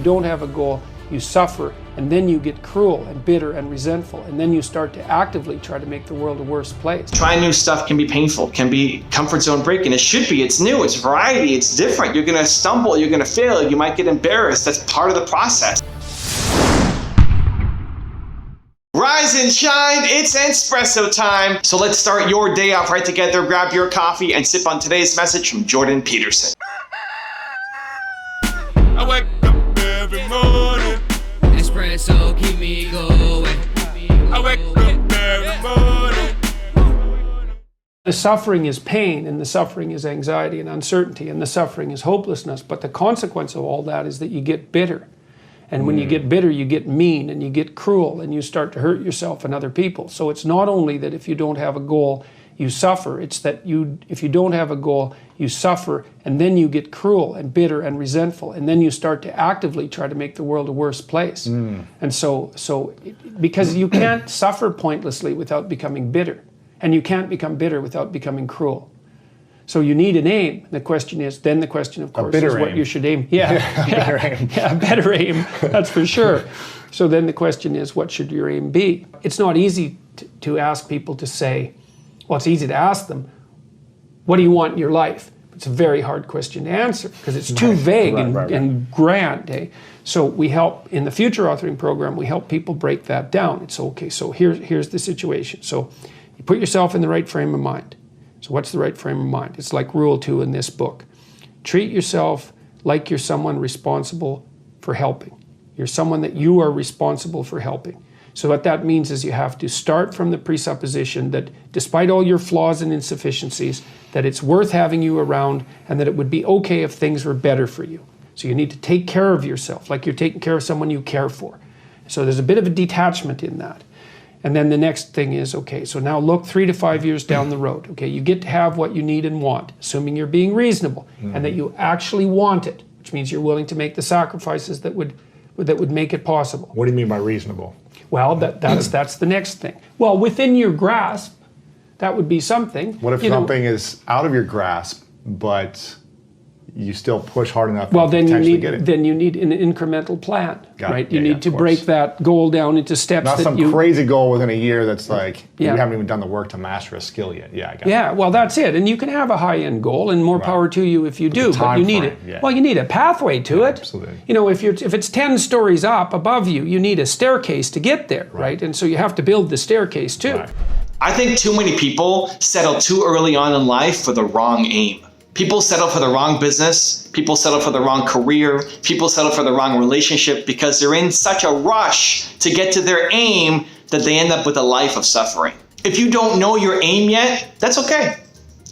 don't have a goal, you suffer, and then you get cruel and bitter and resentful, and then you start to actively try to make the world a worse place. Trying new stuff can be painful, can be comfort zone breaking. It should be. It's new, it's variety, it's different. You're gonna stumble, you're gonna fail, you might get embarrassed. That's part of the process. Rise and shine, it's espresso time. So let's start your day off right together. Grab your coffee and sip on today's message from Jordan Peterson. I wake up every morning. Espresso keep me going. I wake up every morning. The suffering is pain, and the suffering is anxiety and uncertainty, and the suffering is hopelessness. But the consequence of all that is that you get bitter. And when you get bitter, you get mean and you get cruel and you start to hurt yourself and other people. So it's not only that if you don't have a goal, you suffer. It's that if you don't have a goal, you suffer, and then you get cruel and bitter and resentful, and then you start to actively try to make the world a worse place. And because you can't suffer pointlessly without becoming bitter, and you can't become bitter without becoming cruel. So you need an aim. The question, of course, is what you should aim. Better aim. Yeah, better aim, that's for sure. So then the question is, what should your aim be? It's not easy to ask people to say, well, it's easy to ask them, what do you want in your life? It's a very hard question to answer because it's too vague and grand. Eh? So we help, in the Future Authoring Program, we help people break that down. It's okay, so here's the situation. So you put yourself in the right frame of mind. So what's the right frame of mind? It's like rule 2 in this book. Treat yourself like you're someone responsible for helping. You're someone that you are responsible for helping. So what that means is you have to start from the presupposition that despite all your flaws and insufficiencies, that it's worth having you around and that it would be okay if things were better for you. So you need to take care of yourself like you're taking care of someone you care for. So there's a bit of a detachment in that. And then the next thing is, okay, so now look 3 to 5 years down the road. Okay, you get to have what you need and want, assuming you're being reasonable and that you actually want it, which means you're willing to make the sacrifices that would make it possible. What do you mean by reasonable? Well, that's the next thing. Well, within your grasp, that would be something. What if something is out of your grasp, but you still push hard enough to potentially get it? Then you need an incremental plan, right? You need to of break course. that goal down into steps. Not that some crazy goal within a year that's like, you Yeah. haven't even done the work to master a skill yet. Yeah, I got it. Yeah, well, that's it. And you can have a high-end goal, and more power to you if you do. But you need it. Yeah. Well, you need a pathway to it. Absolutely. You know, if it's 10 stories up above you, you need a staircase to get there, right? And so you have to build the staircase too. Right. I think too many people settle too early on in life for the wrong aim. People settle for the wrong business, people settle for the wrong career, people settle for the wrong relationship because they're in such a rush to get to their aim that they end up with a life of suffering. If you don't know your aim yet, that's okay.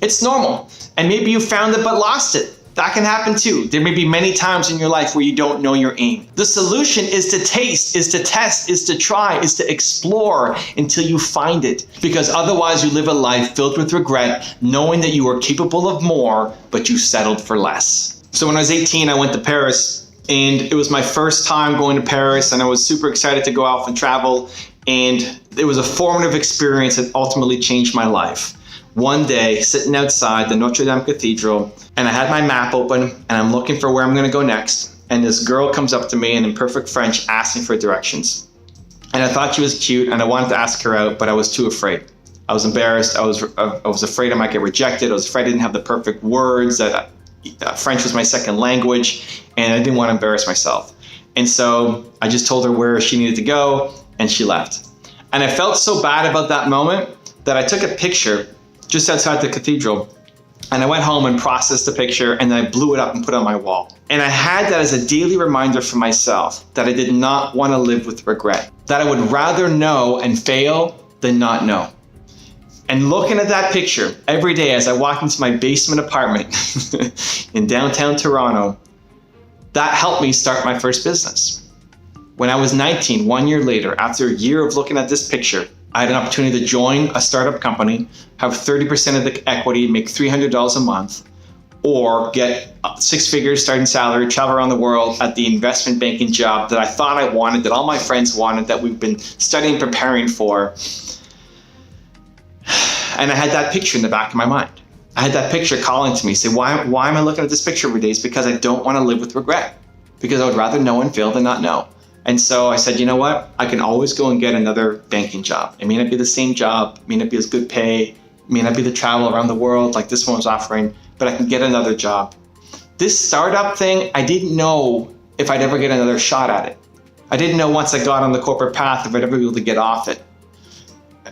It's normal. And maybe you found it but lost it. That can happen too. There may be many times in your life where you don't know your aim. The solution is to taste, is to test, is to try, is to explore until you find it. Because otherwise you live a life filled with regret, knowing that you are capable of more, but you settled for less. So when I was 18, I went to Paris, and it was my first time going to Paris, and I was super excited to go off and travel, and it was a formative experience that ultimately changed my life. One day, sitting outside the Notre Dame Cathedral, and I had my map open, and I'm looking for where I'm going to go next. And this girl comes up to me and in perfect French asks me for directions. And I thought she was cute, and I wanted to ask her out, but I was too afraid. I was embarrassed. I was afraid I might get rejected. I was afraid I didn't have the perfect words. That French was my second language, and I didn't want to embarrass myself. And so I just told her where she needed to go, and she left. And I felt so bad about that moment that I took a picture just outside the cathedral, and I went home and processed the picture, and then I blew it up and put it on my wall. And I had that as a daily reminder for myself that I did not want to live with regret, that I would rather know and fail than not know. And looking at that picture every day as I walked into my basement apartment in downtown Toronto, that helped me start my first business. When I was 19, 1 year later, after a year of looking at this picture, I had an opportunity to join a startup company, have 30% of the equity, make $300 a month, or get 6 figures starting salary, travel around the world at the investment banking job that I thought I wanted, that all my friends wanted, that we've been studying, preparing for. And I had that picture in the back of my mind. I had that picture calling to me, say, why am I looking at this picture every day? It's because I don't want to live with regret. because I would rather know and fail than not know. And so I said, you know what? I can always go and get another banking job. It may not be the same job, it may not be as good pay, it may not be the travel around the world like this one was offering, but I can get another job. This startup thing, I didn't know if I'd ever get another shot at it. I didn't know once I got on the corporate path if I'd ever be able to get off it.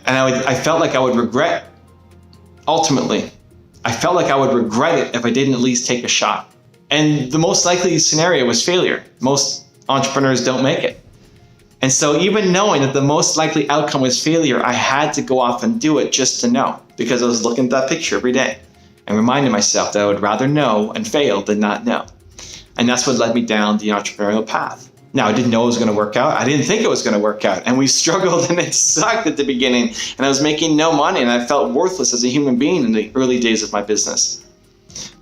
And I felt like I would regret, ultimately, I felt like I would regret it if I didn't at least take a shot. And the most likely scenario was failure. Most entrepreneurs don't make it. And so even knowing that the most likely outcome was failure, I had to go off and do it just to know, because I was looking at that picture every day and reminding myself that I would rather know and fail than not know. And that's what led me down the entrepreneurial path. Now, I didn't know it was going to work out. I didn't think it was going to work out. And we struggled and it sucked at the beginning. And I was making no money and I felt worthless as a human being in the early days of my business.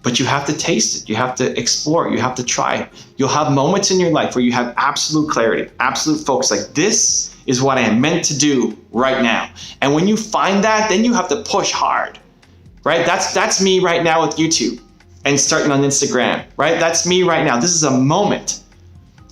But you have to taste it. You have to explore it. You have to try it. You'll have moments in your life where you have absolute clarity, absolute focus. Like, this is what I am meant to do right now. And when you find that, then you have to push hard, right? That's me right now with YouTube and starting on Instagram, right? That's me right now. This is a moment.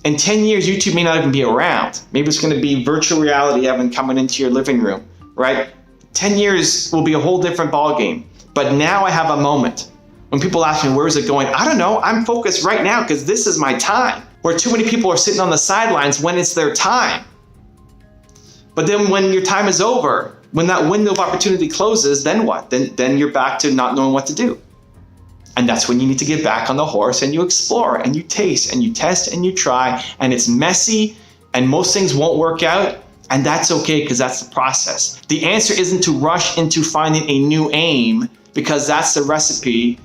In 10 years, YouTube may not even be around. Maybe it's going to be virtual reality Evan coming into your living room, right? 10 years will be a whole different ballgame. But now I have a moment. When people ask me, where is it going? I don't know. I'm focused right now because this is my time. Where too many people are sitting on the sidelines when it's their time. But then when your time is over, when that window of opportunity closes, then what? Then you're back to not knowing what to do. And that's when you need to get back on the horse and you explore and you taste and you test and you try. And it's messy and most things won't work out. And that's okay, because that's the process. The answer isn't to rush into finding a new aim, because that's the recipe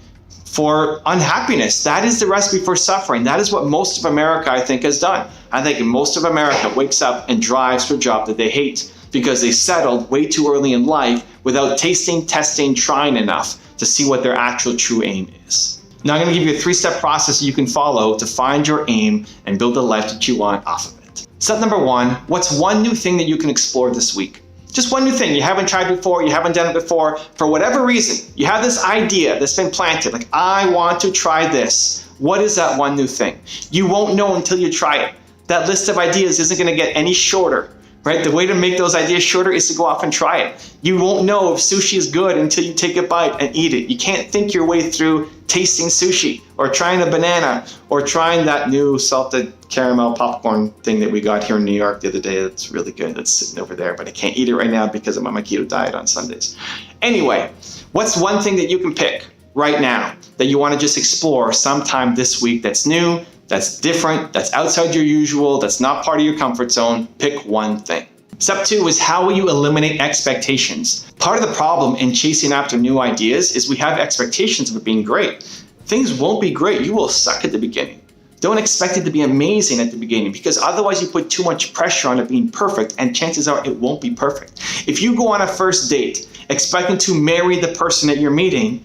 for unhappiness. That is the recipe for suffering. That is what most of America, I think, has done. I think most of America wakes up and drives for a job that they hate because they settled way too early in life without tasting, testing, trying enough to see what their actual true aim is. Now I'm going to give you a 3-step process you can follow to find your aim and build the life that you want off of it. Step number 1, what's one new thing that you can explore this week? Just one new thing you haven't tried before, you haven't done it before, for whatever reason. You have this idea that's been planted, like, I want to try this. What is that one new thing? You won't know until you try it. That list of ideas isn't going to get any shorter. Right? The way to make those ideas shorter is to go off and try it. You won't know if sushi is good until you take a bite and eat it. You can't think your way through tasting sushi or trying a banana or trying that new salted caramel popcorn thing that we got here in New York the other day. That's really good. That's sitting over there, but I can't eat it right now because I'm on my keto diet on Sundays. Anyway, what's one thing that you can pick right now that you want to just explore sometime this week that's new, that's different, that's outside your usual, that's not part of your comfort zone? Pick one thing. Step 2 is, how will you eliminate expectations? Part of the problem in chasing after new ideas is we have expectations of it being great. Things won't be great. You will suck at the beginning. Don't expect it to be amazing at the beginning, because otherwise you put too much pressure on it being perfect, and chances are it won't be perfect. If you go on a first date expecting to marry the person that you're meeting,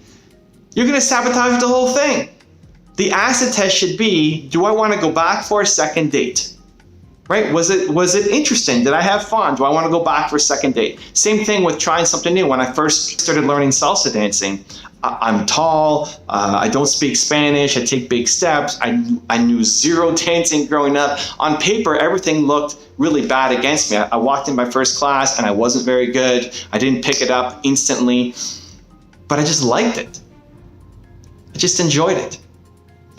you're going to sabotage the whole thing. The acid test should be, do I want to go back for a second date? Right? Was it interesting? Did I have fun? Do I want to go back for a second date? Same thing with trying something new. When I first started learning salsa dancing, I'm tall, I don't speak Spanish, I take big steps, I knew zero dancing growing up. On paper, everything looked really bad against me. I walked in my first class and I wasn't very good. I didn't pick it up instantly, but I just liked it. I just enjoyed it.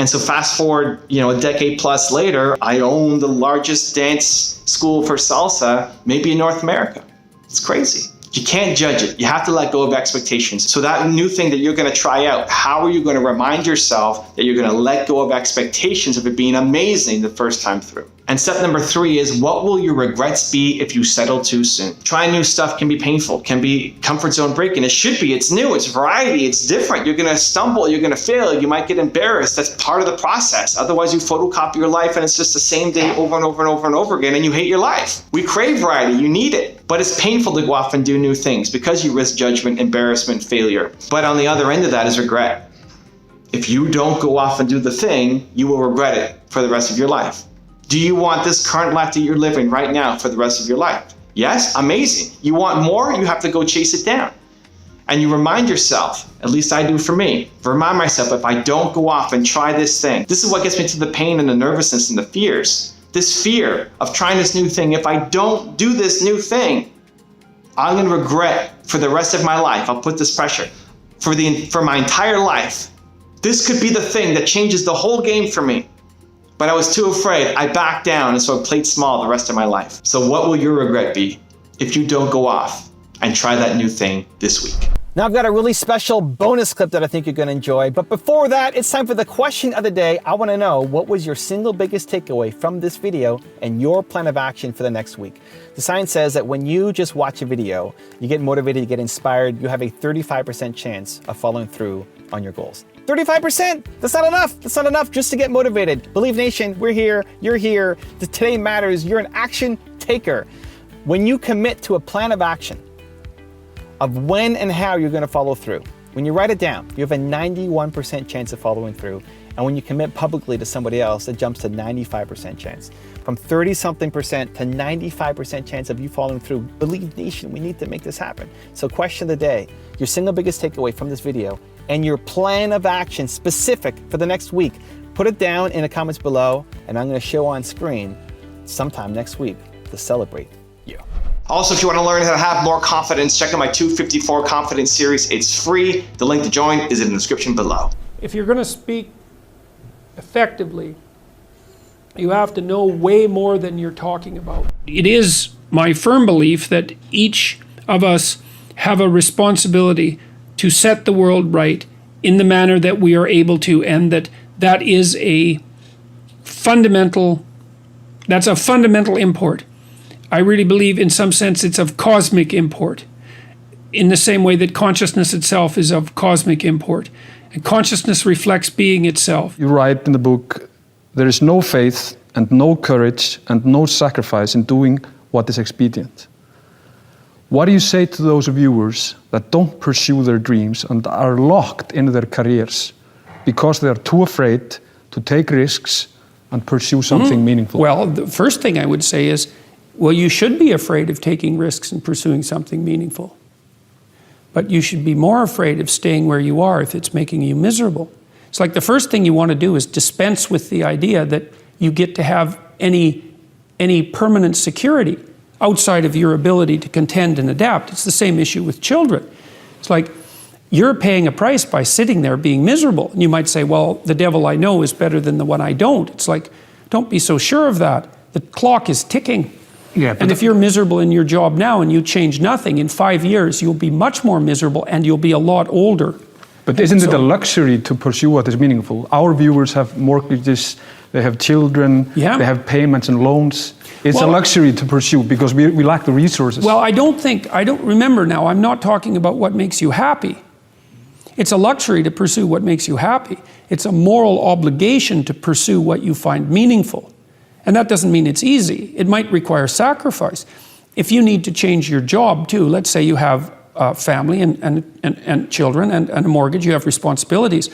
And so fast forward, a decade plus later, I own the largest dance school for salsa, maybe in North America. It's crazy. You can't judge it. You have to let go of expectations. So that new thing that you're going to try out, how are you going to remind yourself that you're going to let go of expectations of it being amazing the first time through? And step number 3 is, what will your regrets be if you settle too soon? Trying new stuff can be painful, can be comfort zone breaking. It should be. It's new, it's variety, it's different. You're going to stumble, you're going to fail, you might get embarrassed. That's part of the process. Otherwise, you photocopy your life and it's just the same day over and over and over and over again, and you hate your life. We crave variety, you need it. But it's painful to go off and do new things because you risk judgment, embarrassment, failure. But on the other end of that is regret. If you don't go off and do the thing, you will regret it for the rest of your life. Do you want this current life that you're living right now for the rest of your life? Yes? Amazing. You want more? You have to go chase it down. And you remind yourself, at least I do for me, remind myself, if I don't go off and try this thing, this is what gets me to the pain and the nervousness and the fears. This fear of trying this new thing. If I don't do this new thing, I'm going to regret for the rest of my life. I'll put this pressure for my entire life. This could be the thing that changes the whole game for me. But I was too afraid. I backed down, and so I played small the rest of my life. So what will your regret be if you don't go off and try that new thing this week? Now I've got a really special bonus clip that I think you're going to enjoy. But before that, it's time for the question of the day. I want to know, what was your single biggest takeaway from this video and your plan of action for the next week? The science says that when you just watch a video, you get motivated, you get inspired, you have a 35% chance of following through on your goals. 35%! That's not enough! That's not enough just to get motivated. Believe Nation, we're here, you're here. Today matters, you're an action taker. When you commit to a plan of action, of when and how you're going to follow through. When you write it down, you have a 91% chance of following through. And when you commit publicly to somebody else, it jumps to 95% chance. From 30-something% to 95% chance of you following through. Believe Nation, we need to make this happen. So question of the day, your single biggest takeaway from this video and your plan of action specific for the next week. Put it down in the comments below, and I'm going to show on screen sometime next week to celebrate you. Also, if you want to learn how to have more confidence, check out my 254 Confidence series. It's free. The link to join is in the description below. If you're going to speak effectively, you have to know way more than you're talking about. It is my firm belief that each of us have a responsibility to set the world right in the manner that we are able to, and that is a fundamental, that's a fundamental import. I really believe in some sense it's of cosmic import, in the same way that consciousness itself is of cosmic import. And consciousness reflects being itself. You write in the book, there is no faith and no courage and no sacrifice in doing what is expedient. What do you say to those viewers that don't pursue their dreams and are locked in their careers because they are too afraid to take risks and pursue something meaningful? Well, the first thing I would say is, well, you should be afraid of taking risks and pursuing something meaningful. But you should be more afraid of staying where you are if it's making you miserable. It's like the first thing you want to do is dispense with the idea that you get to have any permanent security outside of your ability to contend and adapt. It's the same issue with children. It's like you're paying a price by sitting there being miserable. And you might say, well, the devil I know is better than the one I don't. It's like, don't be so sure of that. The clock is ticking. Yeah, and if you're miserable in your job now and you change nothing, in 5 years you'll be much more miserable and you'll be a lot older. But isn't it a luxury to pursue what is meaningful? Our viewers have mortgages, they have children, they have payments and loans. It's a luxury to pursue because we lack the resources. Well, I don't remember now, I'm not talking about what makes you happy. It's a luxury to pursue what makes you happy. It's a moral obligation to pursue what you find meaningful. And that doesn't mean it's easy. It might require sacrifice. If you need to change your job too, let's say you have a family and children and a mortgage, you have responsibilities.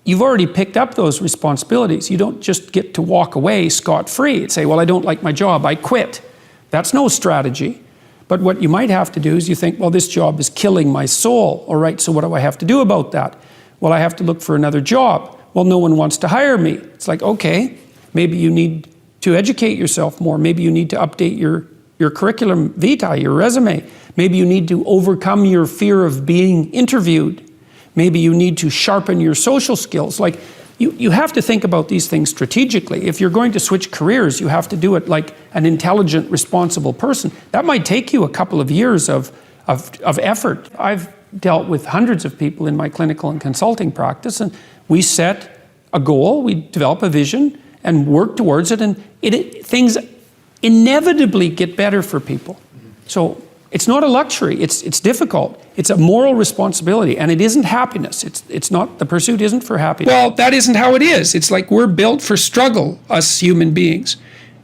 You've already picked up those responsibilities. You don't just get to walk away scot-free and say, well, I don't like my job, I quit. That's no strategy. But what you might have to do is you think, well, this job is killing my soul. All right, so what do I have to do about that? Well, I have to look for another job. Well, no one wants to hire me. It's like, okay, maybe you need to educate yourself more. Maybe you need to update your curriculum vitae, your resume. Maybe you need to overcome your fear of being interviewed. Maybe you need to sharpen your social skills. Like, you have to think about these things strategically. If you're going to switch careers, you have to do it like an intelligent, responsible person. That might take you a couple of years of effort. I've dealt with hundreds of people in my clinical and consulting practice, and we set a goal, we develop a vision, and work towards it, and things inevitably get better for people. So it's not a luxury, it's difficult. It's a moral responsibility, and it isn't happiness. It's not, the pursuit isn't for happiness. Well, that isn't how it is. It's like we're built for struggle, us human beings.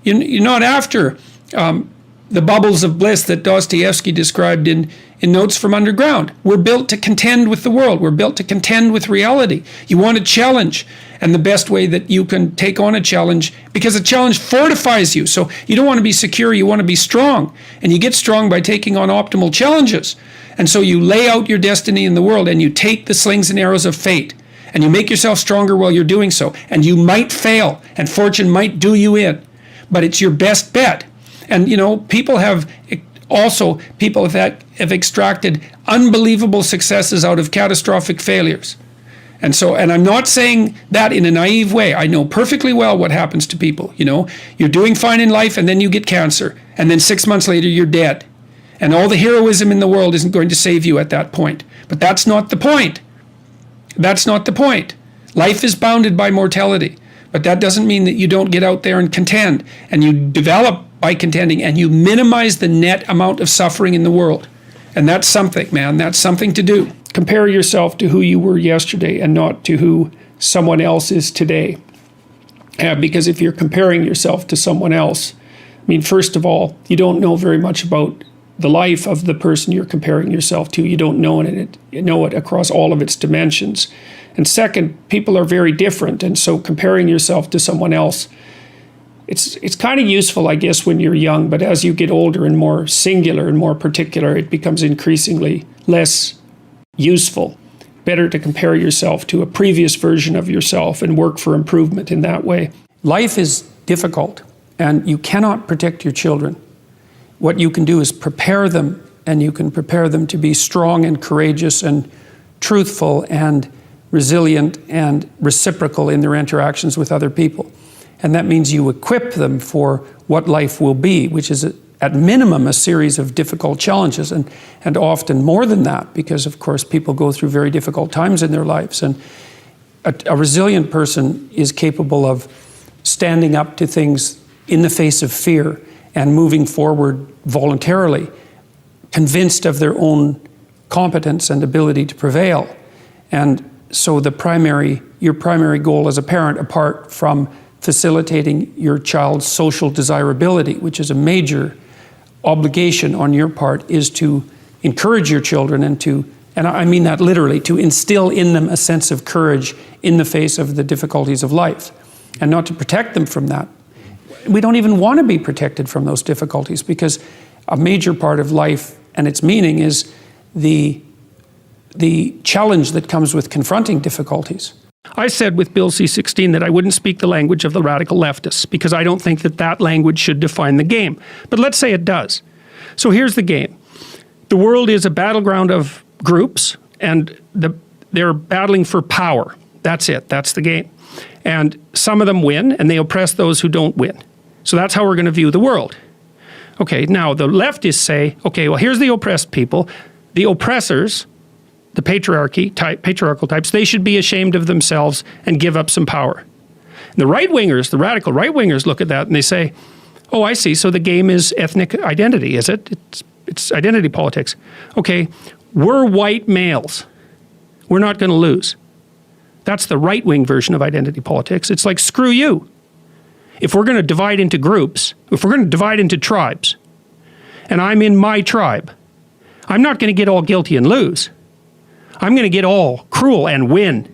You're not after the bubbles of bliss that Dostoevsky described in Notes from Underground. We're built to contend with the world. We're built to contend with reality. You want a challenge, and the best way that you can take on a challenge, because a challenge fortifies you. So you don't want to be secure, you want to be strong. And you get strong by taking on optimal challenges. And so you lay out your destiny in the world and you take the slings and arrows of fate and you make yourself stronger while you're doing so. And you might fail and fortune might do you in, but it's your best bet. And you know, people have extracted unbelievable successes out of catastrophic failures. And so, and I'm not saying that in a naive way. I know perfectly well what happens to people. You know, you're doing fine in life and then you get cancer. And then 6 months later, you're dead. And all the heroism in the world isn't going to save you at that point. But that's not the point. That's not the point. Life is bounded by mortality. But that doesn't mean that you don't get out there and contend. And you develop by contending. And you minimize the net amount of suffering in the world. And that's something, man. That's something to do. Compare yourself to who you were yesterday and not to who someone else is today. Because if you're comparing yourself to someone else, I mean, first of all, you don't know very much about the life of the person you're comparing yourself to. You don't know it, you know it across all of its dimensions. And second, people are very different. And so comparing yourself to someone else, it's kind of useful, I guess, when you're young. But as you get older and more singular and more particular, it becomes increasingly less useful. Better to compare yourself to a previous version of yourself and work for improvement in that way. Life is difficult, and you cannot protect your children. What you can do is prepare them, and you can prepare them to be strong and courageous and truthful and resilient and reciprocal in their interactions with other people. And that means you equip them for what life will be, which is at minimum a series of difficult challenges, and often more than that, because of course people go through very difficult times in their lives. And a resilient person is capable of standing up to things in the face of fear and moving forward voluntarily, convinced of their own competence and ability to prevail. And so your primary goal as a parent, apart from facilitating your child's social desirability, which is a major obligation on your part, is to encourage your children and I mean that literally, to instill in them a sense of courage in the face of the difficulties of life, and not to protect them from that. We don't even want to be protected from those difficulties, because a major part of life and its meaning is the challenge that comes with confronting difficulties. I said with Bill C-16 that I wouldn't speak the language of the radical leftists, because I don't think that language should define the game. But let's say it does. So here's the game. The world is a battleground of groups, and they're battling for power. That's it. That's the game. And some of them win, and they oppress those who don't win. So that's how we're going to view the world. Okay, now the leftists say, okay, well, here's the oppressed people. The oppressors, the patriarchal types, they should be ashamed of themselves and give up some power. And the right-wingers, the radical right-wingers, look at that and they say, oh, I see, so the game is ethnic identity, is it? It's identity politics. Okay, we're white males. We're not going to lose. That's the right-wing version of identity politics. It's like, screw you. If we're going to divide into groups, if we're going to divide into tribes, and I'm in my tribe, I'm not going to get all guilty and lose. I'm going to get all cruel and win.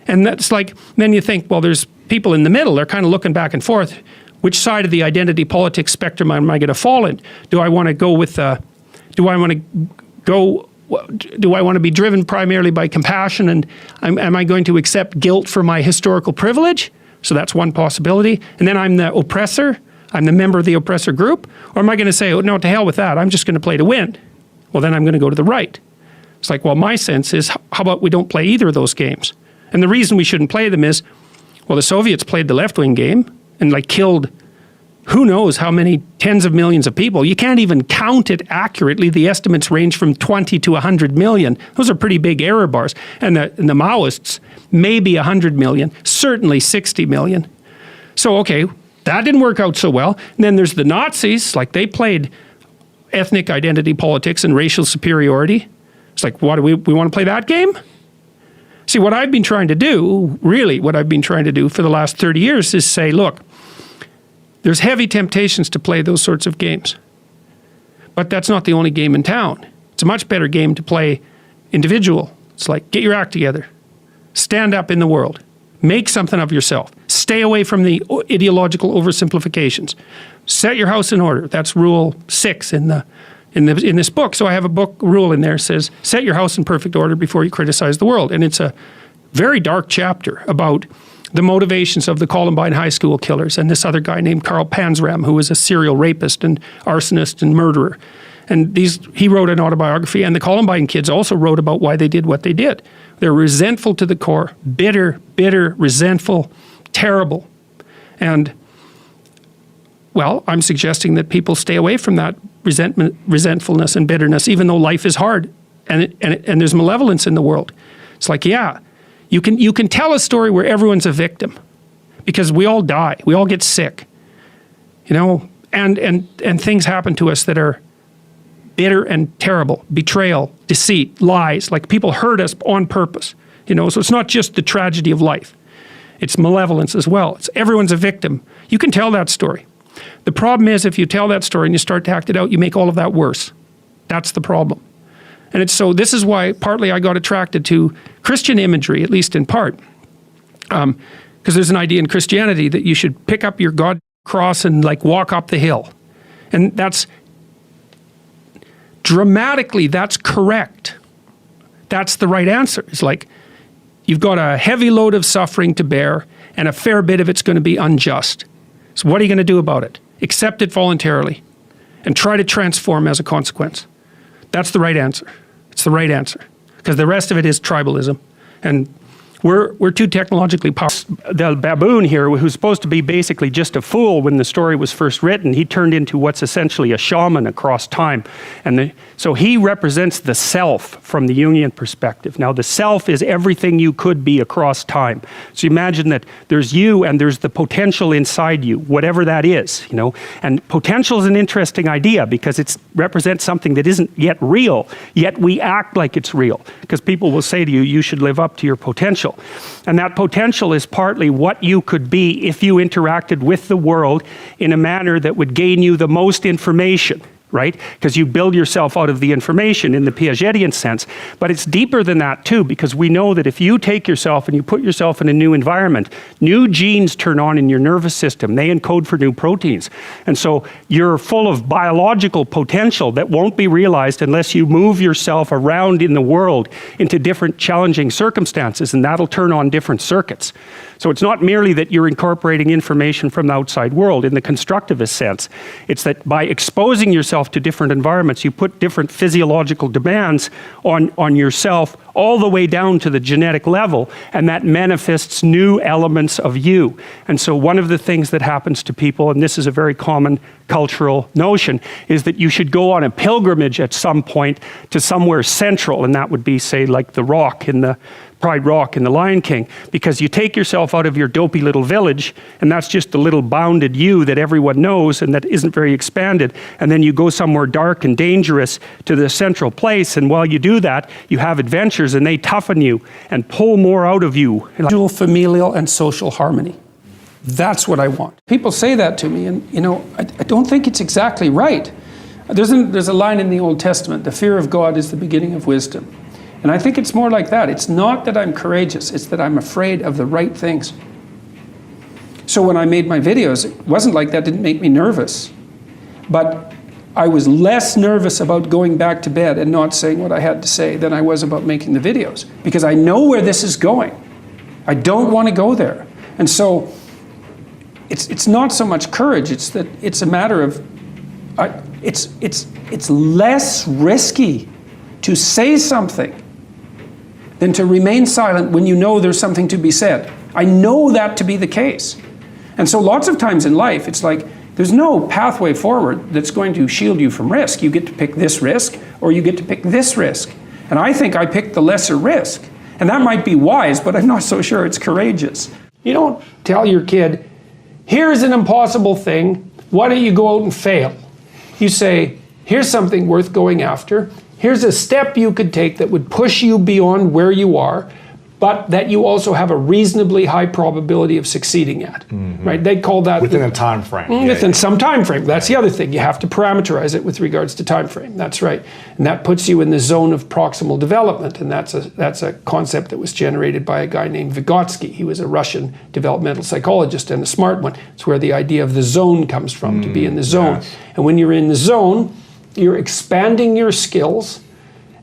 And that's like, then you think, well, there's people in the middle. They're kind of looking back and forth. Which side of the identity politics spectrum am I going to fall in? Do I want to go with, do I want to be driven primarily by compassion, and am I going to accept guilt for my historical privilege? So that's one possibility. And then I'm the oppressor. I'm the member of the oppressor group. Or am I going to say, oh, no, to hell with that. I'm just going to play to win. Well, then I'm going to go to the right. It's like, well, my sense is, how about we don't play either of those games? And the reason we shouldn't play them is, well, the Soviets played the left-wing game and like killed who knows how many tens of millions of people. You can't even count it accurately. The estimates range from 20 to 100 million. Those are pretty big error bars. And the Maoists, maybe 100 million, certainly 60 million. So, okay, that didn't work out so well. And then there's the Nazis, like they played ethnic identity politics and racial superiority. It's like, what do we want to play that game? See, what I've been trying to do, really what I've been trying to do for the last 30 years is say, look, there's heavy temptations to play those sorts of games. But that's not the only game in town. It's a much better game to play individual. It's like, get your act together. Stand up in the world. Make something of yourself. Stay away from the ideological oversimplifications. Set your house in order. That's rule 6 in the in this book. So I have a book rule in there that says, set your house in perfect order before you criticize the world. And it's a very dark chapter about the motivations of the Columbine high school killers and this other guy named Carl Panzram, who was a serial rapist and arsonist and murderer. And he wrote an autobiography, and the Columbine kids also wrote about why they did what they did. They're resentful to the core, bitter, resentful, terrible. And, well, I'm suggesting that people stay away from that resentfulness and bitterness, even though life is hard and there's malevolence in the world. It's like, yeah, you can tell a story where everyone's a victim, because we all die, we all get sick, you know, and things happen to us that are bitter and terrible, betrayal, deceit, lies, like people hurt us on purpose, you know, so it's not just the tragedy of life, it's malevolence as well. It's everyone's a victim. You can tell that story. The problem is, if you tell that story and you start to act it out, you make all of that worse. That's the problem. And it's so, this is why partly I got attracted to Christian imagery, at least in part, because there's an idea in Christianity that you should pick up your God cross and like walk up the hill. And that's, dramatically, that's correct. That's the right answer. It's like, you've got a heavy load of suffering to bear, and a fair bit of it's going to be unjust. So what are you going to do about it? Accept it voluntarily, and try to transform as a consequence. That's the right answer. It's the right answer. Because the rest of it is tribalism. And we're too technologically powerful. The baboon here, who's supposed to be basically just a fool when the story was first written, he turned into what's essentially a shaman across time. And so he represents the self from the Jungian perspective. Now the self is everything you could be across time. So imagine that there's you and there's the potential inside you, whatever that is, you know. And potential is an interesting idea because it represents something that isn't yet real, yet we act like it's real. Because people will say to you, you should live up to your potential. And that potential is partly what you could be if you interacted with the world in a manner that would gain you the most information, right? Because you build yourself out of the information in the Piagetian sense. But it's deeper than that too, because we know that if you take yourself and you put yourself in a new environment, new genes turn on in your nervous system. They encode for new proteins. And so you're full of biological potential that won't be realized unless you move yourself around in the world into different challenging circumstances, and that'll turn on different circuits. So it's not merely that you're incorporating information from the outside world in the constructivist sense. It's that by exposing yourself to different environments, you put different physiological demands on yourself all the way down to the genetic level, and that manifests new elements of you. And so one of the things that happens to people, and this is a very common cultural notion, is that you should go on a pilgrimage at some point to somewhere central, and that would be, say, like the rock in the Pride Rock in The Lion King, because you take yourself out of your dopey little village, and that's just the little bounded you that everyone knows and that isn't very expanded, and then you go somewhere dark and dangerous to the central place, and while you do that, you have adventures and they toughen you and pull more out of you. Familial and social harmony. That's what I want. People say that to me, and you know, I don't think it's exactly right. There's a line in the Old Testament, the fear of God is the beginning of wisdom. And I think it's more like that. It's not that I'm courageous, it's that I'm afraid of the right things. So when I made my videos, it wasn't like that didn't make me nervous. But I was less nervous about going back to bed and not saying what I had to say than I was about making the videos. Because I know where this is going. I don't want to go there. And so it's not so much courage, it's that it's a matter of, it's less risky to say something than to remain silent when you know there's something to be said. I know that to be the case. And so lots of times in life, it's like, there's no pathway forward that's going to shield you from risk. You get to pick this risk, or you get to pick this risk. And I think I picked the lesser risk. And that might be wise, but I'm not so sure it's courageous. You don't tell your kid, here's an impossible thing, why don't you go out and fail? You say, here's something worth going after. Here's a step you could take that would push you beyond where you are, but that you also have a reasonably high probability of succeeding at, right? They call that within a time frame. Within some time frame. That's the other thing. You have to parameterize it with regards to time frame. That's right. And that puts you in the zone of proximal development, and that's a concept that was generated by a guy named Vygotsky. He was a Russian developmental psychologist and a smart one. It's where the idea of the zone comes from, to be in the zone. Yes. And when you're in the zone, you're expanding your skills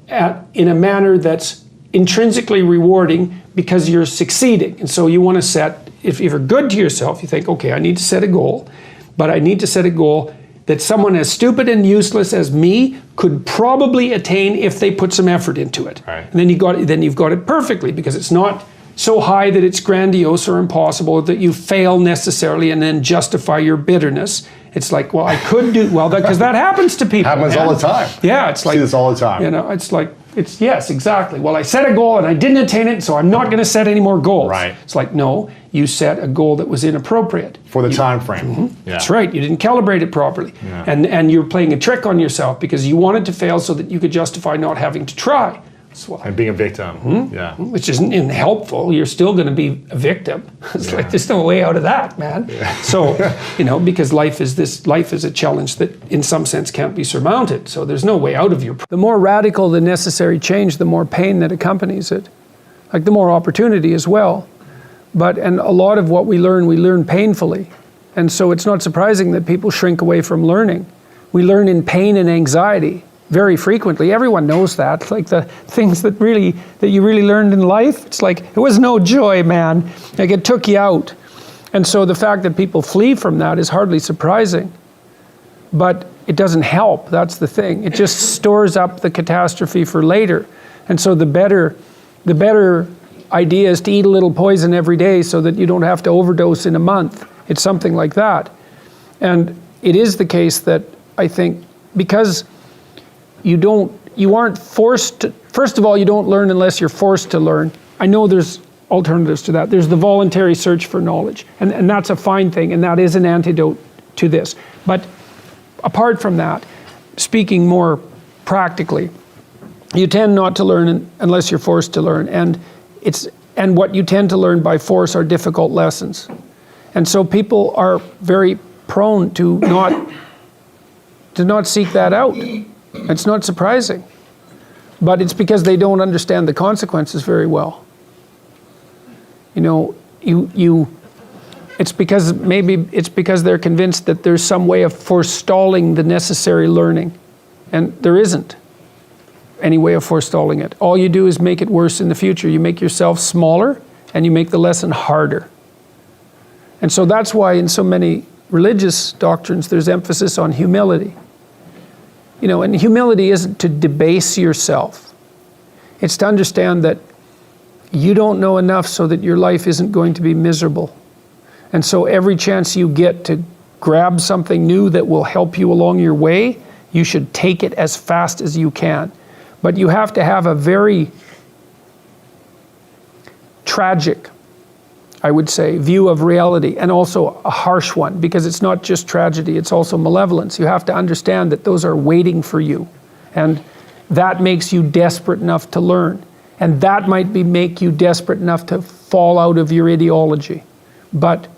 in a manner that's intrinsically rewarding because you're succeeding. And so you want to set, if you're good to yourself, you think, okay, I need to set a goal, but I need to set a goal that someone as stupid and useless as me could probably attain if they put some effort into it. Right. And then you've got it perfectly, because it's not so high that it's grandiose or impossible that you fail necessarily and then justify your bitterness. It's like, well, I could do well, because that happens to people. Happens all the time. Yeah, it's like, see this all the time. You know, it's like, yes, exactly. Well, I set a goal and I didn't attain it, so I'm not going to set any more goals. Right. It's like, no, you set a goal that was inappropriate For the time frame. Mm-hmm. Yeah. That's right. You didn't calibrate it properly, and you're playing a trick on yourself because you wanted to fail so that you could justify not having to try. And being a victim. Yeah. Which isn't helpful. You're still going to be a victim. It's like, there's no way out of that, man. Yeah. So, because life is a challenge that in some sense can't be surmounted. So there's no way out of your. The more radical the necessary change, the more pain that accompanies it. Like the more opportunity as well. And a lot of what we learn painfully. And so it's not surprising that people shrink away from learning. We learn in pain and anxiety very frequently. Everyone knows that. It's like the things that you really learned in life, it's like, it was no joy, man. Like, it took you out. And so the fact that people flee from that is hardly surprising. But it doesn't help, that's the thing. It just stores up the catastrophe for later. And so the better idea is to eat a little poison every day so that you don't have to overdose in a month. It's something like that. And it is the case that I think, because you aren't forced to, first of all, you don't learn unless you're forced to learn. I know there's alternatives to that. There's the voluntary search for knowledge, and that's a fine thing, and that is an antidote to this. But apart from that, speaking more practically, you tend not to learn unless you're forced to learn, and what you tend to learn by force are difficult lessons. And so people are very prone to not seek that out. It's not surprising, but it's because they don't understand the consequences very well. It's because they're convinced that there's some way of forestalling the necessary learning, and there isn't any way of forestalling it. All you do is make it worse in the future. You make yourself smaller, and you make the lesson harder. And so that's why in so many religious doctrines there's emphasis on humility. And humility isn't to debase yourself. It's to understand that you don't know enough so that your life isn't going to be miserable. And so every chance you get to grab something new that will help you along your way, you should take it as fast as you can. But you have to have a very tragic, I would say, view of reality, and also a harsh one, because it's not just tragedy, it's also malevolence. You have to understand that those are waiting for you, and that makes you desperate enough to learn, and that might make you desperate enough to fall out of your ideology. But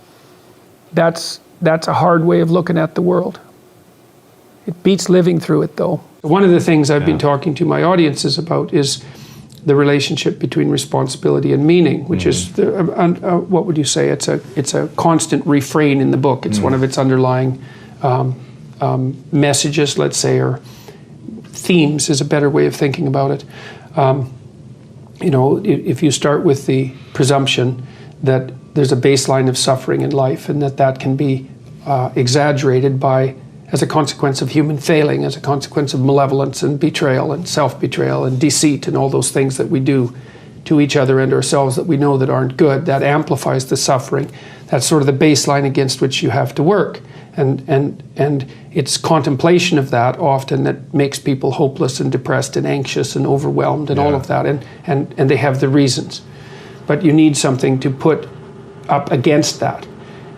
that's a hard way of looking at the world. It beats living through it, though. One of the things I've been talking to my audiences about is the relationship between responsibility and meaning, which is, what would you say? It's a constant refrain in the book. It's one of its underlying messages, let's say, or themes is a better way of thinking about it. If you start with the presumption that there's a baseline of suffering in life, and that can be exaggerated as a consequence of human failing, as a consequence of malevolence and betrayal and self-betrayal and deceit and all those things that we do to each other and ourselves that we know that aren't good, that amplifies the suffering. That's sort of the baseline against which you have to work. And it's contemplation of that often that makes people hopeless and depressed and anxious and overwhelmed and all of that. And they have the reasons. But you need something to put up against that.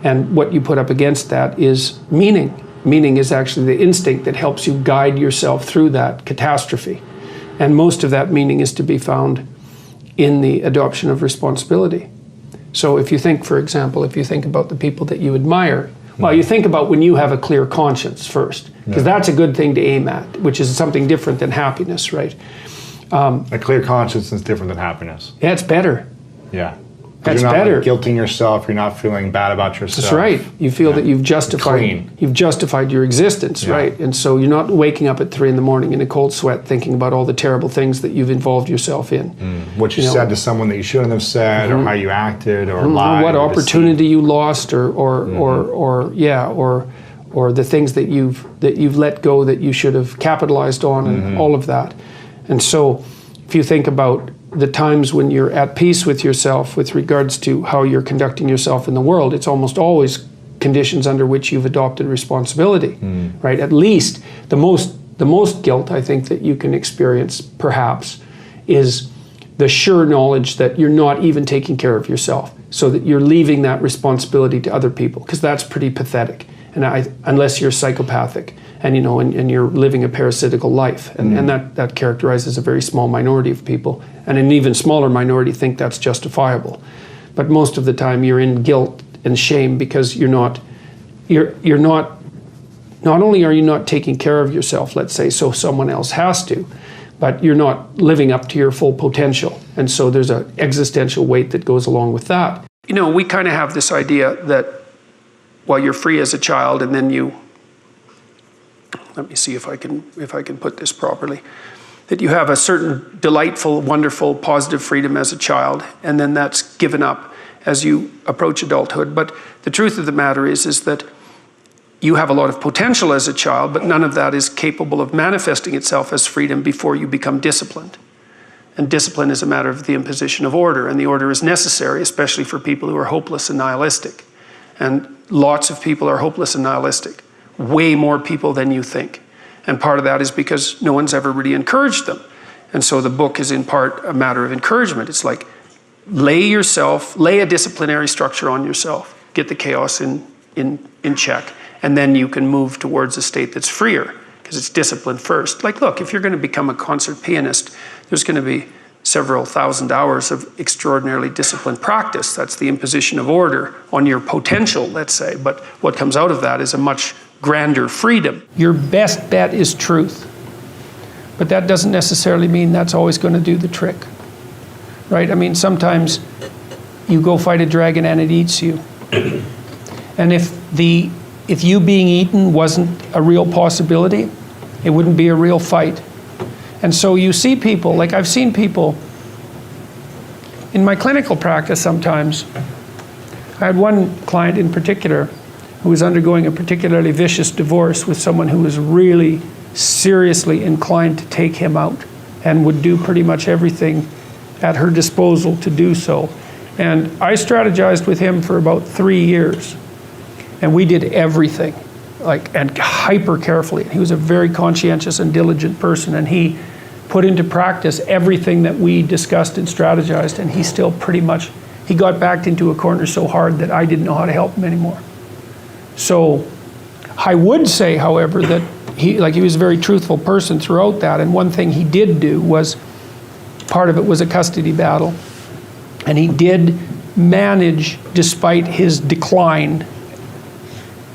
And what you put up against that is meaning. Meaning is actually the instinct that helps you guide yourself through that catastrophe. And most of that meaning is to be found in the adoption of responsibility. So if you think, for example, about the people that you admire, well, you think about when you have a clear conscience first, because that's a good thing to aim at, which is something different than happiness, right? A clear conscience is different than happiness. Yeah, it's better. Yeah. That's you're not better. Like guilting yourself. You're not feeling bad about yourself. That's right. You feel that you've justified your existence, right? And so you're not waking up at 3 a.m. in a cold sweat thinking about all the terrible things that you've involved yourself in. What you said to someone that you shouldn't have said, or how you acted, or lied, what opportunity you lost, or the things that you've let go that you should have capitalized on, and all of that. And so, if you think about the times when you're at peace with yourself with regards to how you're conducting yourself in the world, it's almost always conditions under which you've adopted responsibility, right? At least the most guilt I think that you can experience, perhaps, is the sure knowledge that you're not even taking care of yourself, so that you're leaving that responsibility to other people, because that's pretty pathetic. And unless you're psychopathic, and and you're living a parasitical life, and that characterizes a very small minority of people, and an even smaller minority think that's justifiable. But most of the time you're in guilt and shame because not only are you not taking care of yourself, let's say, so someone else has to, but you're not living up to your full potential. And so there's an existential weight that goes along with that. We kind of have this idea that, well, you're free as a child, and then let me see if I can put this properly, that you have a certain delightful, wonderful, positive freedom as a child, and then that's given up as you approach adulthood. But the truth of the matter is that you have a lot of potential as a child, but none of that is capable of manifesting itself as freedom before you become disciplined. And discipline is a matter of the imposition of order, and the order is necessary, especially for people who are hopeless and nihilistic. And lots of people are hopeless and nihilistic. Way more people than you think. And part of that is because no one's ever really encouraged them. And so the book is in part a matter of encouragement. It's like, lay a disciplinary structure on yourself, get the chaos in check, and then you can move towards a state that's freer, because it's discipline first. Like, look, if you're going to become a concert pianist, there's going to be several thousand hours of extraordinarily disciplined practice. That's the imposition of order on your potential, let's say. But what comes out of that is a much grander freedom. Your best bet is truth. But that doesn't necessarily mean that's always going to do the trick. Right? I mean, sometimes you go fight a dragon and it eats you. And if you being eaten wasn't a real possibility, it wouldn't be a real fight. And so you see people, like I've seen people in my clinical practice sometimes. I had one client in particular who was undergoing a particularly vicious divorce with someone who was really seriously inclined to take him out and would do pretty much everything at her disposal to do so. And I strategized with him for about 3 years. And we did everything, and hyper carefully. He was a very conscientious and diligent person, and he put into practice everything that we discussed and strategized, and he still he got backed into a corner so hard that I didn't know how to help him anymore. So I would say, however, that he was a very truthful person throughout that, and one thing he did do was, part of it was a custody battle, and he did manage, despite his decline,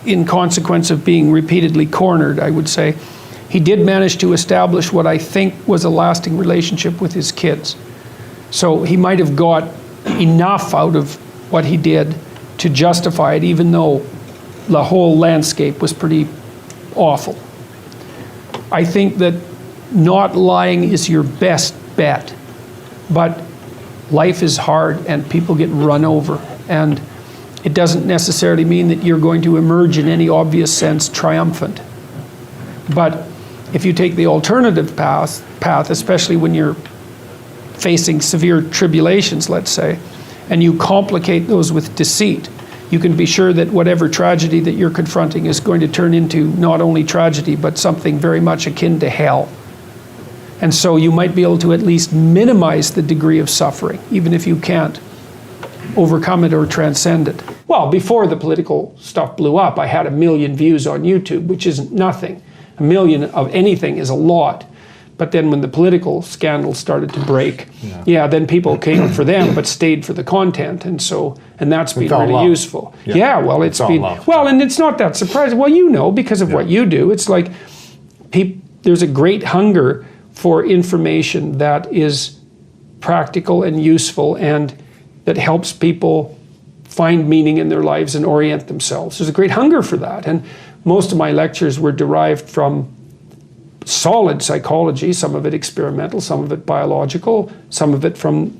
in consequence of being repeatedly cornered, I would say, he did manage to establish what I think was a lasting relationship with his kids. So he might have got enough out of what he did to justify it, even though the whole landscape was pretty awful. I think that not lying is your best bet, but life is hard and people get run over, and it doesn't necessarily mean that you're going to emerge in any obvious sense triumphant. But if you take the alternative path, especially when you're facing severe tribulations, let's say, and you complicate those with deceit, you can be sure that whatever tragedy that you're confronting is going to turn into not only tragedy, but something very much akin to hell. And so you might be able to at least minimize the degree of suffering, even if you can't overcome it or transcend it. Well, before the political stuff blew up, I had 1 million views on YouTube, which isn't nothing. 1 million of anything is a lot. But then when the political scandals started to break, then people came for them but stayed for the content, and that's been really useful. Well, it's been well, and it's not that surprising. Well, because of what you do, it's like there's a great hunger for information that is practical and useful and that helps people find meaning in their lives and orient themselves. There's a great hunger for that. And most of my lectures were derived from solid psychology, some of it experimental, some of it biological, some of it from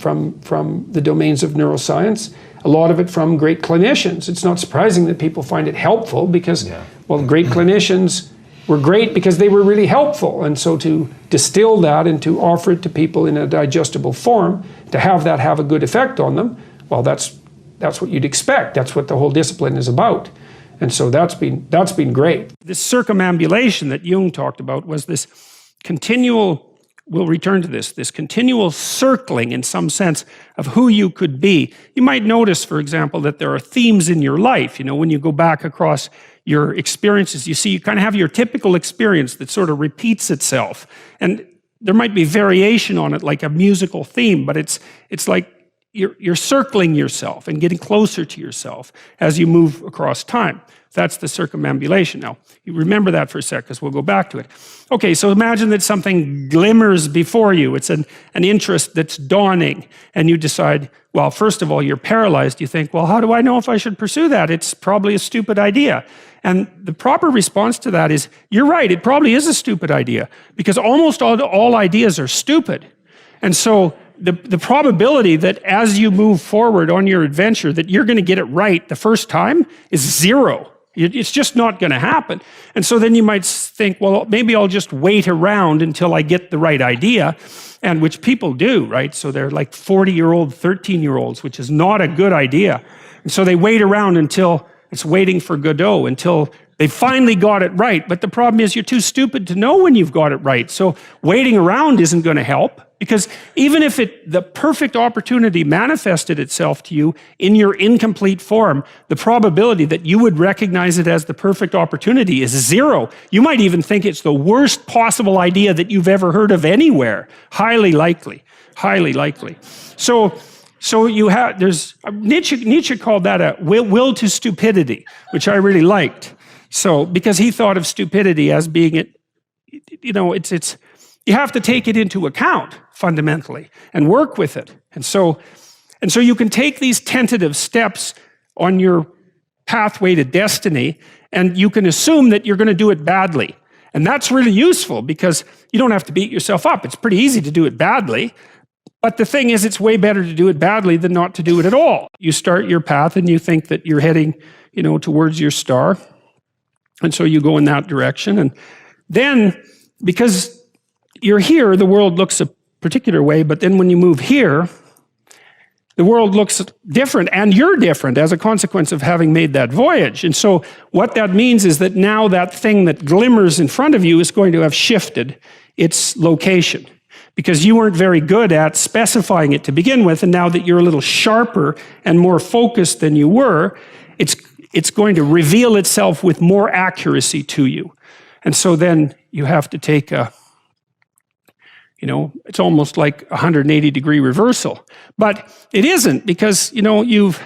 the domains of neuroscience, a lot of it from great clinicians. It's not surprising that people find it helpful because, well, great clinicians were great because they were really helpful. And so to distill that and to offer it to people in a digestible form, to have that have a good effect on them, well, that's what you'd expect. That's what the whole discipline is about. And so that's been great. This circumambulation that Jung talked about was this continual, we'll return to this continual circling in some sense of who you could be. You might notice, for example, that there are themes in your life. You know, when you go back across your experiences, you see you kind of have your typical experience that sort of repeats itself. And there might be variation on it, like a musical theme, but it's like you're circling yourself and getting closer to yourself as you move across time. That's the circumambulation. Now, you remember that for a sec, because we'll go back to it. Okay, so imagine that something glimmers before you. It's an interest that's dawning, and you decide, well, first of all, you're paralyzed. You think, well, how do I know if I should pursue that? It's probably a stupid idea. And the proper response to that is, you're right, it probably is a stupid idea, because almost all ideas are stupid. And so the probability that as you move forward on your adventure that you're going to get it right the first time is zero. It's just not going to happen. And so then you might think, well, maybe I'll just wait around until I get the right idea, and which people do, right? So they're like 40-year-old, 13-year-olds, which is not a good idea. And so they wait around until it's waiting for Godot, until they finally got it right. But the problem is you're too stupid to know when you've got it right. So waiting around isn't going to help, because even if the perfect opportunity manifested itself to you in your incomplete form, the probability that you would recognize it as the perfect opportunity is zero. You might even think it's the worst possible idea that you've ever heard of anywhere. Highly likely, highly likely. So you have, Nietzsche called that a will to stupidity, which I really liked. So, because he thought of stupidity as being you have to take it into account fundamentally and work with it. And so you can take these tentative steps on your pathway to destiny, and you can assume that you're going to do it badly. And that's really useful, because you don't have to beat yourself up. It's pretty easy to do it badly. But the thing is, it's way better to do it badly than not to do it at all. You start your path and you think that you're heading, towards your star. And so you go in that direction. And then, because you're here, the world looks a particular way, but then when you move here, the world looks different, and you're different as a consequence of having made that voyage. And so what that means is that now that thing that glimmers in front of you is going to have shifted its location, because you weren't very good at specifying it to begin with, and now that you're a little sharper and more focused than you were, it's going to reveal itself with more accuracy to you. And so then you have to take it's almost like a 180-degree reversal. But it isn't, because, you've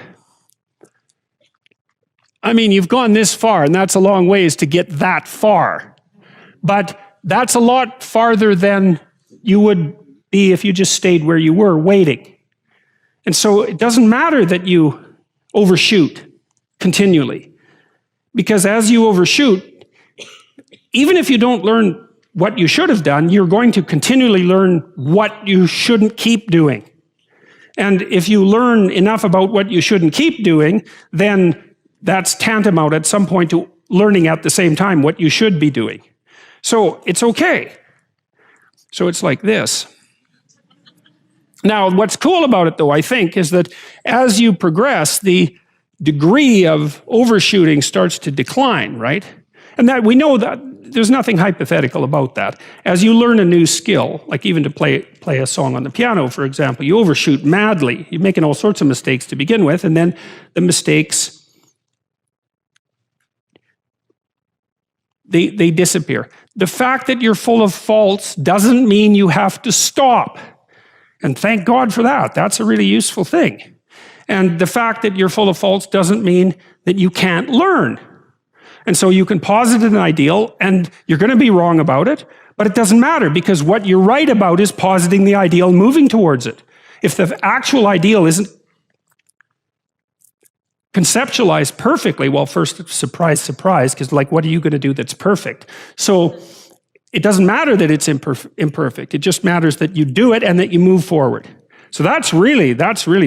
gone this far, and that's a long ways to get that far. But that's a lot farther than you would be if you just stayed where you were, waiting. And so it doesn't matter that you overshoot continually, because as you overshoot, even if you don't learn what you should have done, you're going to continually learn what you shouldn't keep doing. And if you learn enough about what you shouldn't keep doing, then that's tantamount at some point to learning at the same time what you should be doing. So it's okay. So it's like this. Now, what's cool about it, though, I think, is that as you progress, the degree of overshooting starts to decline, right? And that we know that there's nothing hypothetical about that. As you learn a new skill, like even to play a song on the piano, for example, you overshoot madly. You're making all sorts of mistakes to begin with, and then the mistakes, they disappear. The fact that you're full of faults doesn't mean you have to stop. And thank God for that. That's a really useful thing. And the fact that you're full of faults doesn't mean that you can't learn. And so you can posit an ideal, and you're going to be wrong about it, but it doesn't matter, because what you're right about is positing the ideal and moving towards it. If the actual ideal isn't conceptualize perfectly. Well, first, surprise, surprise, because like, what are you going to do that's perfect? So it doesn't matter that it's imperfect. It just matters that you do it and that you move forward. So that's really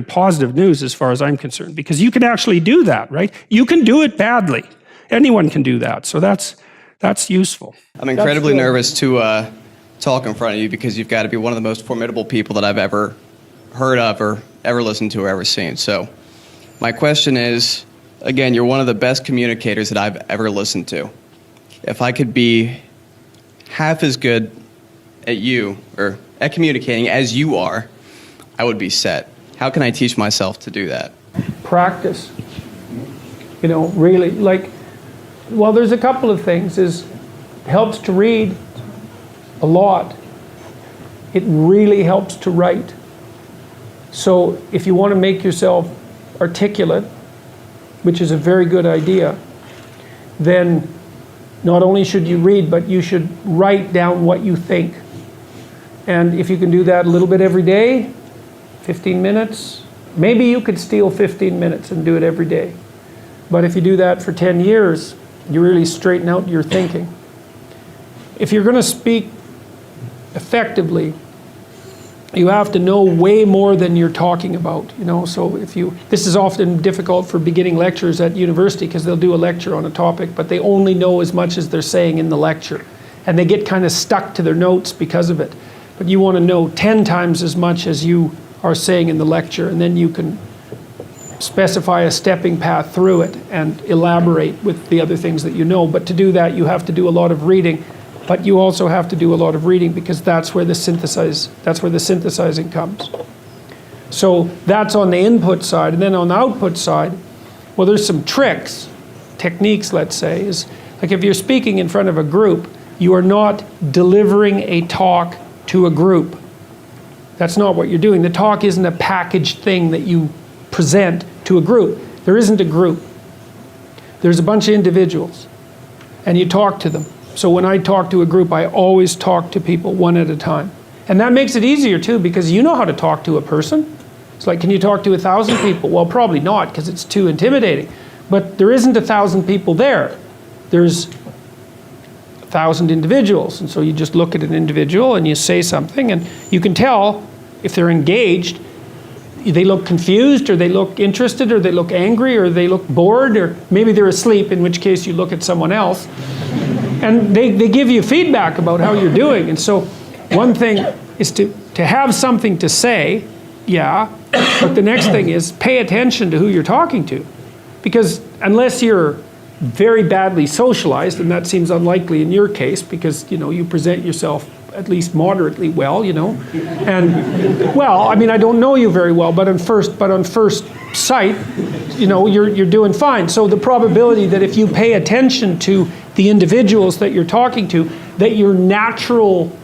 positive news as far as I'm concerned, because you can actually do that, right? You can do it badly. Anyone can do that. So that's useful. I'm incredibly nervous to talk in front of you because you've got to be one of the most formidable people that I've ever heard of or ever listened to or ever seen. So my question is, again, you're one of the best communicators that I've ever listened to. If I could be half as good at you or at communicating as you are, I would be set. How can I teach myself to do that? Practice. You know, really, like, well, there's a couple of things. It helps to read a lot. It really helps to write. So if you want to make yourself articulate, which is a very good idea, then not only should you read, but you should write down what you think. And if you can do that a little bit every day, 15 minutes, maybe you could steal 15 minutes and do it every day. But if you do that for 10 years, you really straighten out your thinking. If you're going to speak effectively, you have to know way more than you're talking about, you know. So this is often difficult for beginning lecturers at university because they'll do a lecture on a topic, but they only know as much as they're saying in the lecture. And they get kind of stuck to their notes because of it. But you want to know 10 times as much as you are saying in the lecture, and then you can specify a stepping path through it and elaborate with the other things that you know. But to do that, you have to do a lot of reading. But you also have to do a lot of reading because that's where the synthesizing comes. So that's on the input side. And then on the output side, well, there's some techniques, let's say, is like if you're speaking in front of a group, you are not delivering a talk to a group. That's not what you're doing. The talk isn't a packaged thing that you present to a group. There isn't a group. There's a bunch of individuals, and you talk to them. So when I talk to a group, I always talk to people one at a time. And that makes it easier too, because you know how to talk to a person. It's like, can you talk to 1,000 people? Well, probably not, because it's too intimidating. But there isn't 1,000 people there. There's 1,000 individuals. And so you just look at an individual and you say something, and you can tell if they're engaged. They look confused, or they look interested, or they look angry, or they look bored, or maybe they're asleep, in which case you look at someone else. And they give you feedback about how you're doing. And so one thing is to have something to say, yeah, but the next thing is pay attention to who you're talking to. Because unless you're very badly socialized, and that seems unlikely in your case, because, you know, you present yourself at least moderately well, you know. And, well, I mean, I don't know you very well, but on first sight, you know, you're doing fine. So the probability that if you pay attention to the individuals that you're talking to, that your natural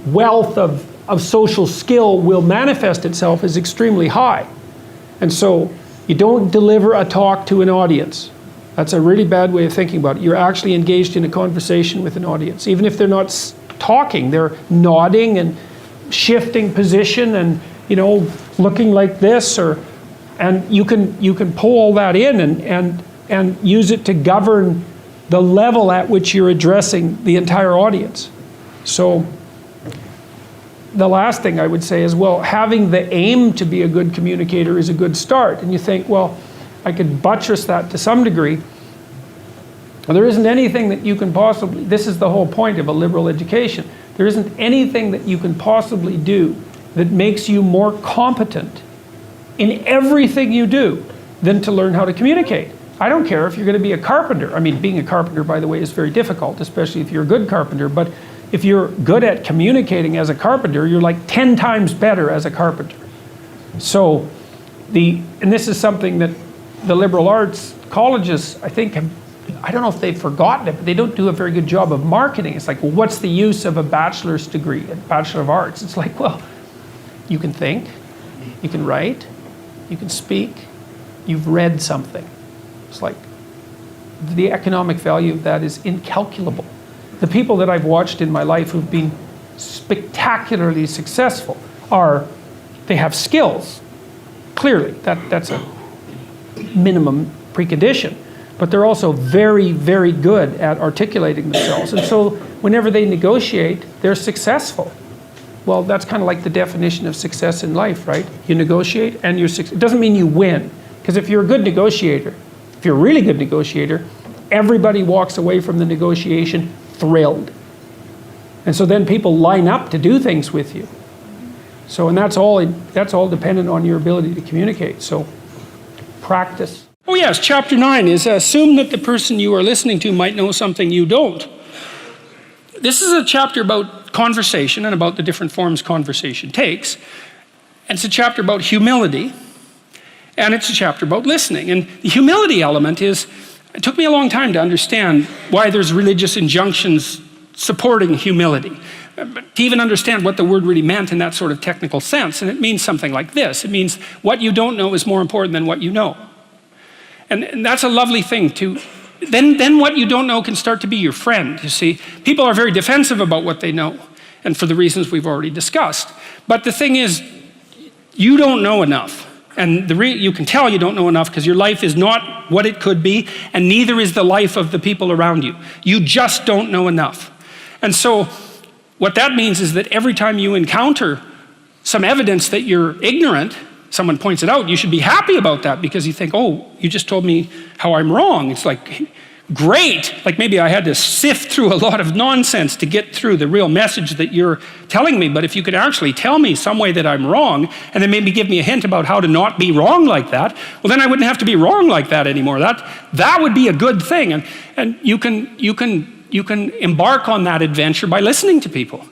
wealth of social skill will manifest itself is extremely high. And so you don't deliver a talk to an audience. That's a really bad way of thinking about it. You're actually engaged in a conversation with an audience. Even if they're not talking, they're nodding and shifting position and, you know, looking like this, and you can pull all that in and use it to govern the level at which you're addressing the entire audience. So the last thing I would say is, well, having the aim to be a good communicator is a good start. And you think, well, I could buttress that to some degree. Well, there isn't anything that you can possibly, this is the whole point of a liberal education, there isn't anything that you can possibly do that makes you more competent in everything you do than to learn how to communicate. I don't care if you're going to be a carpenter. I mean, being a carpenter, by the way, is very difficult, especially if you're a good carpenter. But if you're good at communicating as a carpenter, you're like 10 times better as a carpenter. So, and this is something that the liberal arts colleges, I think, I don't know if they've forgotten it, but they don't do a very good job of marketing. It's like, well, what's the use of a bachelor's degree, a Bachelor of Arts? It's like, well, you can think, you can write, you can speak, you've read something. It's like, the economic value of that is incalculable. The people that I've watched in my life who've been spectacularly successful they have skills. Clearly, that's a minimum precondition. But they're also very, very good at articulating themselves. And so whenever they negotiate, they're successful. Well, that's kind of like the definition of success in life, right? You negotiate and you're successful. It doesn't mean you win. Because if you're a good negotiator, if you're a really good negotiator, everybody walks away from the negotiation thrilled. And so then people line up to do things with you. So, and that's all dependent on your ability to communicate. So, practice. Oh yes, chapter 9 is assume that the person you are listening to might know something you don't. This is a chapter about conversation and about the different forms conversation takes. And it's a chapter about humility. And it's a chapter about listening. And the humility element is, it took me a long time to understand why there's religious injunctions supporting humility. But to even understand what the word really meant in that sort of technical sense. And it means something like this. It means what you don't know is more important than what you know. And that's a lovely thing to, then what you don't know can start to be your friend, you see. People are very defensive about what they know, and for the reasons we've already discussed. But the thing is, you don't know enough. And you can tell you don't know enough because your life is not what it could be, and neither is the life of the people around you. You just don't know enough. And so what that means is that every time you encounter some evidence that you're ignorant, someone points it out, you should be happy about that because you think, oh, you just told me how I'm wrong. It's like, great. Like maybe I had to sift through a lot of nonsense to get through the real message that you're telling me. But if you could actually tell me some way that I'm wrong and then maybe give me a hint about how to not be wrong like that, well, then I wouldn't have to be wrong like that anymore. That would be a good thing. And you can embark on that adventure by listening to people.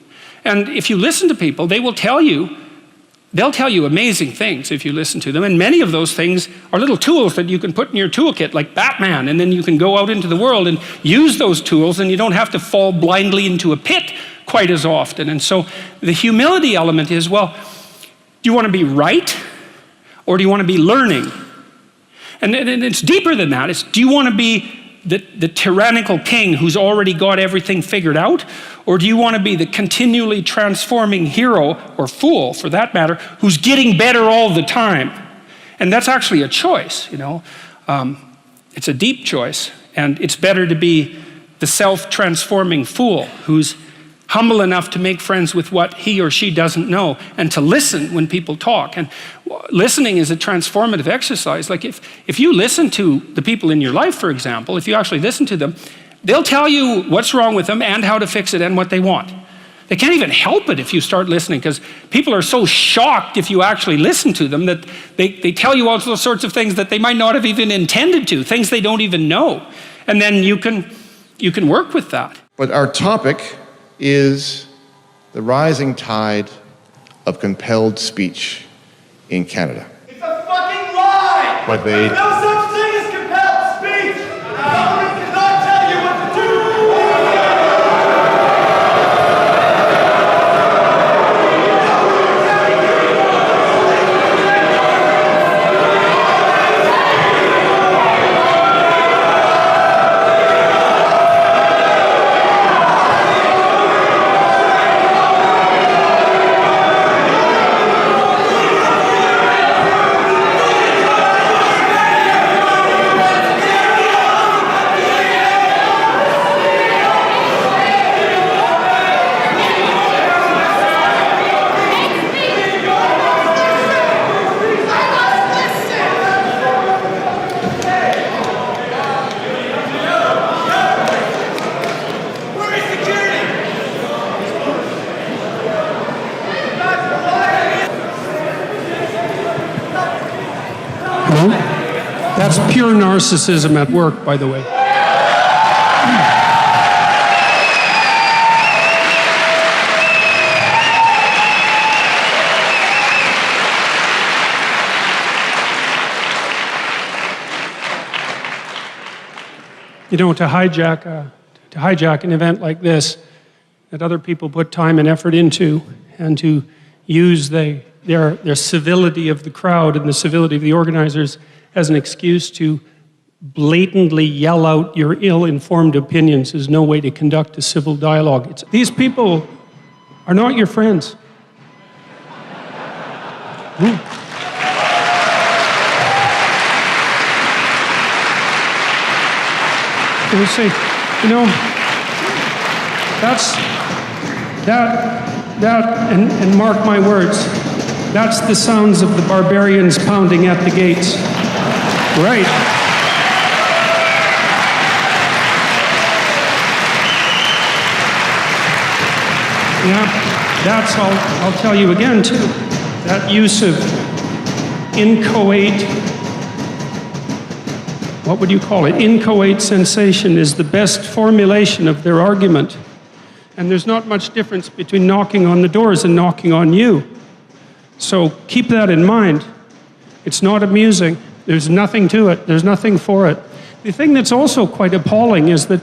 And if you listen to people, they'll tell you amazing things if you listen to them. And many of those things are little tools that you can put in your toolkit, like Batman, and then you can go out into the world and use those tools, and you don't have to fall blindly into a pit quite as often. And so the humility element is, well, do you want to be right, or do you want to be learning? And it's deeper than that. It's, do you want to be the tyrannical king who's already got everything figured out? Or do you want to be the continually transforming hero, or fool for that matter, who's getting better all the time? And that's actually a choice, you know. It's a deep choice. And it's better to be the self-transforming fool who's humble enough to make friends with what he or she doesn't know and to listen when people talk. And listening is a transformative exercise. Like if you listen to the people in your life, for example, if you actually listen to them, they'll tell you what's wrong with them and how to fix it and what they want. They can't even help it if you start listening, because people are so shocked if you actually listen to them that they tell you all sorts of things that they might not have even intended to, things they don't even know. And then you can work with that. But our topic is the rising tide of compelled speech in Canada. It's a fucking lie! But There's no such thing as compelled speech! Government cannot tell you what to do! That's pure narcissism at work, by the way. You know, to hijack an event like this that other people put time and effort into, and to use their civility of the crowd and the civility of the organizers as an excuse to blatantly yell out your ill-informed opinions is no way to conduct a civil dialogue. These people are not your friends. They would say, you know, and mark my words, that's the sounds of the barbarians pounding at the gates. Right. Yeah, that's, I'll tell you again too, that use of inchoate, what would you call it? Inchoate sensation is the best formulation of their argument. And there's not much difference between knocking on the doors and knocking on you. So keep that in mind. It's not amusing. There's nothing to it. There's nothing for it. The thing that's also quite appalling is that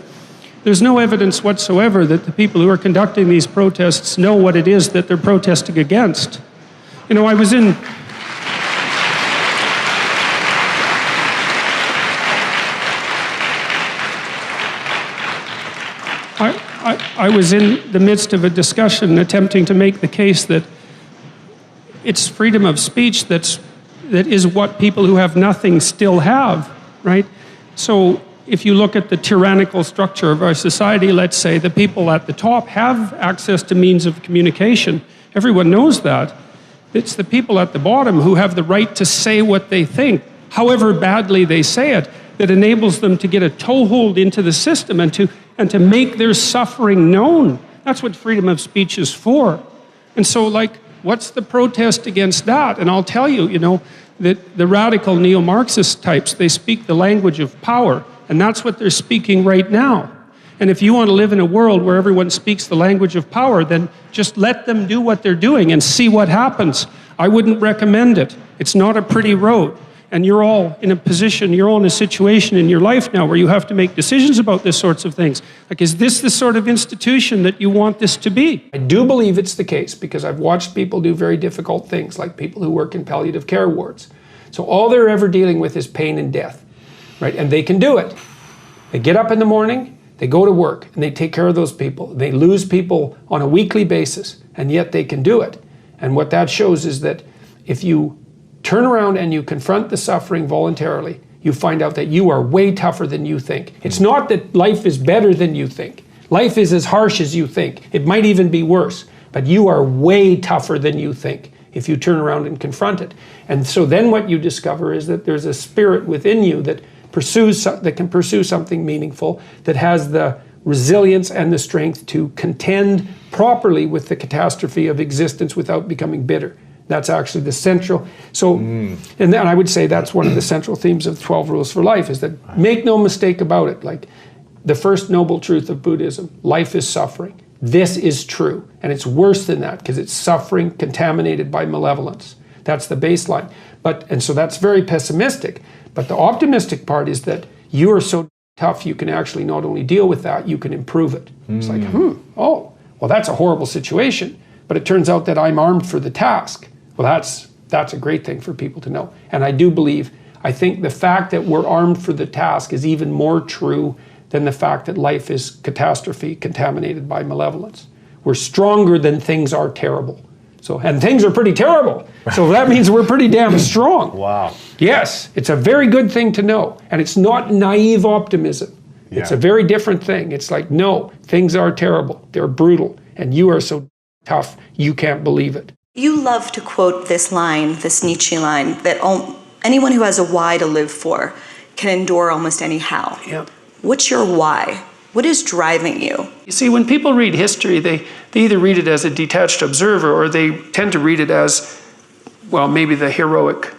there's no evidence whatsoever that the people who are conducting these protests know what it is that they're protesting against. You know, I was in... I was in the midst of a discussion attempting to make the case that it's freedom of speech that is what people who have nothing still have, right? So if you look at the tyrannical structure of our society, let's say the people at the top have access to means of communication. Everyone knows that. It's the people at the bottom who have the right to say what they think, however badly they say it, that enables them to get a toehold into the system and to make their suffering known. That's what freedom of speech is for. And so, like, what's the protest against that? And I'll tell you, you know, that the radical neo-Marxist types, they speak the language of power, and that's what they're speaking right now. And if you want to live in a world where everyone speaks the language of power, then just let them do what they're doing and see what happens. I wouldn't recommend it. It's not a pretty road. And you're all in a position, you're all in a situation in your life now where you have to make decisions about this sorts of things. Like, is this the sort of institution that you want this to be? I do believe it's the case because I've watched people do very difficult things, like people who work in palliative care wards. So all they're ever dealing with is pain and death, right? And they can do it. They get up in the morning, they go to work, and they take care of those people. They lose people on a weekly basis, and yet they can do it. And what that shows is that if you turn around and you confront the suffering voluntarily, you find out that you are way tougher than you think. It's not that life is better than you think. Life is as harsh as you think. It might even be worse, but you are way tougher than you think if you turn around and confront it. And so then what you discover is that there's a spirit within you that can pursue something meaningful, that has the resilience and the strength to contend properly with the catastrophe of existence without becoming bitter. That's actually the central, and then I would say that's one of the central themes of 12 Rules for Life, is that make no mistake about it, like the first noble truth of Buddhism, life is suffering. This is true, and it's worse than that because it's suffering contaminated by malevolence. That's the baseline. And so that's very pessimistic, but the optimistic part is that you are so tough you can actually not only deal with that, you can improve it. It's like, oh, well, that's a horrible situation, but it turns out that I'm armed for the task. Well, that's a great thing for people to know. And I think the fact that we're armed for the task is even more true than the fact that life is catastrophe contaminated by malevolence. We're stronger than things are terrible. And things are pretty terrible. So that means we're pretty damn strong. Wow. Yes, it's a very good thing to know. And it's not naive optimism. Yeah. It's a very different thing. It's like, no, things are terrible. They're brutal. And you are so tough, you can't believe it. You love to quote this line, this Nietzsche line, that anyone who has a why to live for can endure almost any how. Yeah. What's your why? What is driving you? You see, when people read history, they either read it as a detached observer, or they tend to read it as, well, maybe the heroic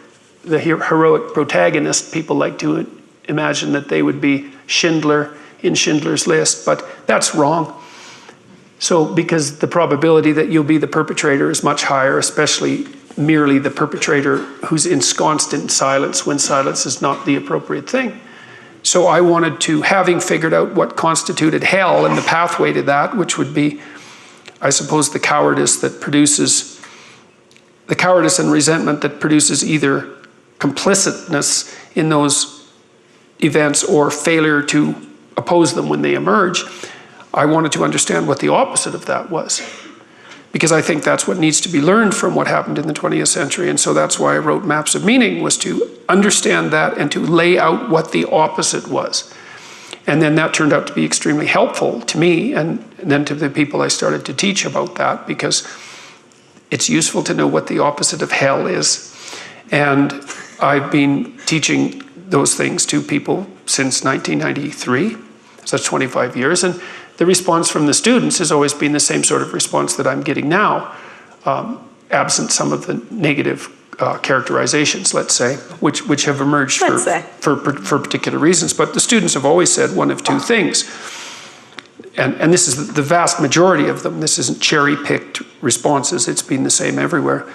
protagonist. People like to imagine that they would be Schindler in Schindler's List, but that's wrong. So, because the probability that you'll be the perpetrator is much higher, especially merely the perpetrator who's ensconced in silence when silence is not the appropriate thing. So I wanted to, having figured out what constituted hell and the pathway to that, which would be, I suppose, the cowardice and resentment that produces either complicitness in those events or failure to oppose them when they emerge, I wanted to understand what the opposite of that was. Because I think that's what needs to be learned from what happened in the 20th century. And so that's why I wrote Maps of Meaning, was to understand that and to lay out what the opposite was. And then that turned out to be extremely helpful to me and then to the people I started to teach about that, because it's useful to know what the opposite of hell is. And I've been teaching those things to people since 1993, so that's 25 years. And the response from the students has always been the same sort of response that I'm getting now, absent some of the negative characterizations, let's say, which have emerged for particular reasons. But the students have always said one of two things. And this is the vast majority of them. This isn't cherry-picked responses. It's been the same everywhere.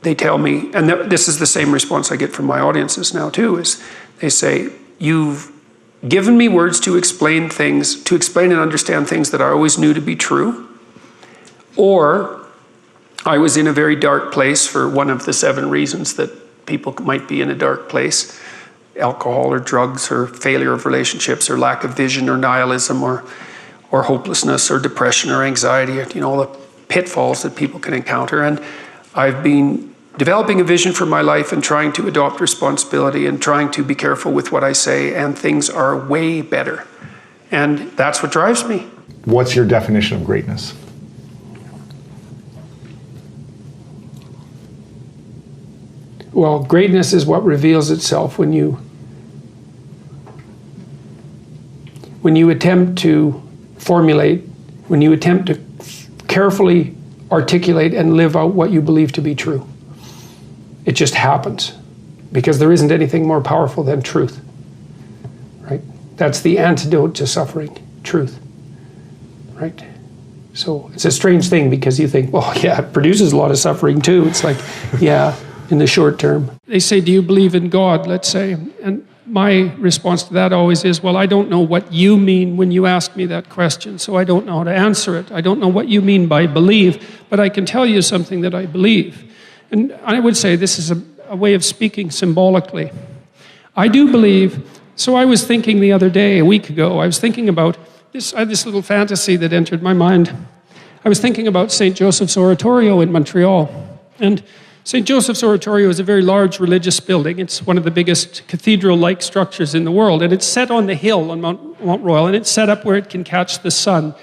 They tell me, and this is the same response I get from my audiences now too, is they say, you've given me words to explain things, to explain and understand things that I always knew to be true, or I was in a very dark place for one of the 7 reasons that people might be in a dark place: alcohol or drugs or failure of relationships or lack of vision or nihilism or hopelessness or depression or anxiety, all the pitfalls that people can encounter. And I've been developing a vision for my life and trying to adopt responsibility and trying to be careful with what I say, and things are way better. And that's what drives me. What's your definition of greatness? Well, greatness is what reveals itself when you attempt to formulate, when you attempt to carefully articulate and live out what you believe to be true. It just happens, because there isn't anything more powerful than truth, right? That's the antidote to suffering, truth, right? So it's a strange thing, because you think, well, yeah, it produces a lot of suffering too. It's like, yeah, in the short term. They say, do you believe in God, let's say? And my response to that always is, well, I don't know what you mean when you ask me that question, so I don't know how to answer it. I don't know what you mean by believe, but I can tell you something that I believe. And I would say this is a way of speaking symbolically. I do believe, so I was thinking the other day, a week ago, I was thinking about this, I had this little fantasy that entered my mind. I was thinking about St. Joseph's Oratorio in Montreal. And St. Joseph's Oratorio is a very large religious building. It's one of the biggest cathedral-like structures in the world, and it's set on the hill on Mount Royal, and it's set up where it can catch the sun.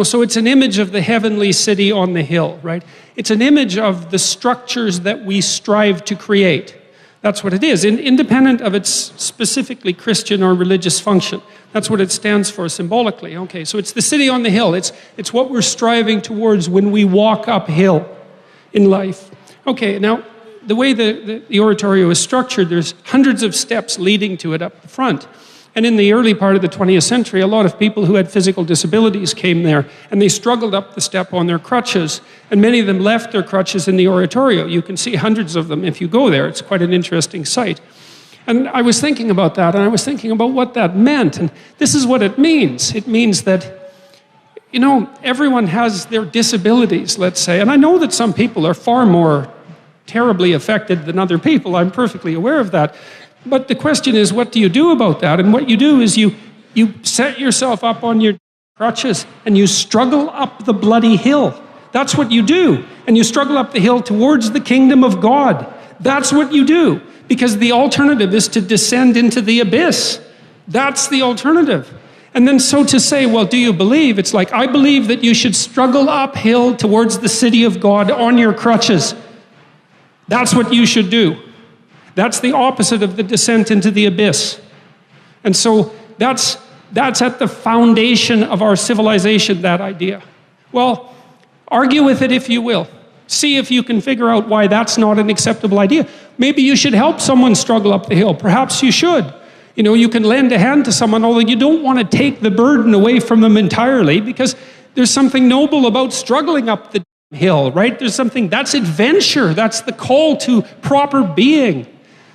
So it's an image of the heavenly city on the hill, right? It's an image of the structures that we strive to create. That's what it is, independent of its specifically Christian or religious function. That's what it stands for symbolically. Okay, so it's the city on the hill. It's what we're striving towards when we walk uphill in life. Okay, now, the way the oratorio is structured, there's hundreds of steps leading to it up the front. And in the early part of the 20th century, a lot of people who had physical disabilities came there, and they struggled up the step on their crutches, and many of them left their crutches in the oratorio. You can see hundreds of them if you go there. It's quite an interesting sight. And I was thinking about that, and I was thinking about what that meant, and this is what it means. It means that, everyone has their disabilities, let's say, and I know that some people are far more terribly affected than other people. I'm perfectly aware of that. But the question is, what do you do about that? And what you do is you set yourself up on your crutches and you struggle up the bloody hill. That's what you do. And you struggle up the hill towards the kingdom of God. That's what you do. Because the alternative is to descend into the abyss. That's the alternative. And then so to say, well, do you believe? It's like, I believe that you should struggle uphill towards the city of God on your crutches. That's what you should do. That's the opposite of the descent into the abyss. And so that's at the foundation of our civilization, that idea. Well, argue with it if you will. See if you can figure out why that's not an acceptable idea. Maybe you should help someone struggle up the hill. Perhaps you should. You can lend a hand to someone, although you don't want to take the burden away from them entirely, because there's something noble about struggling up the hill, right? There's something, that's adventure. That's the call to proper being.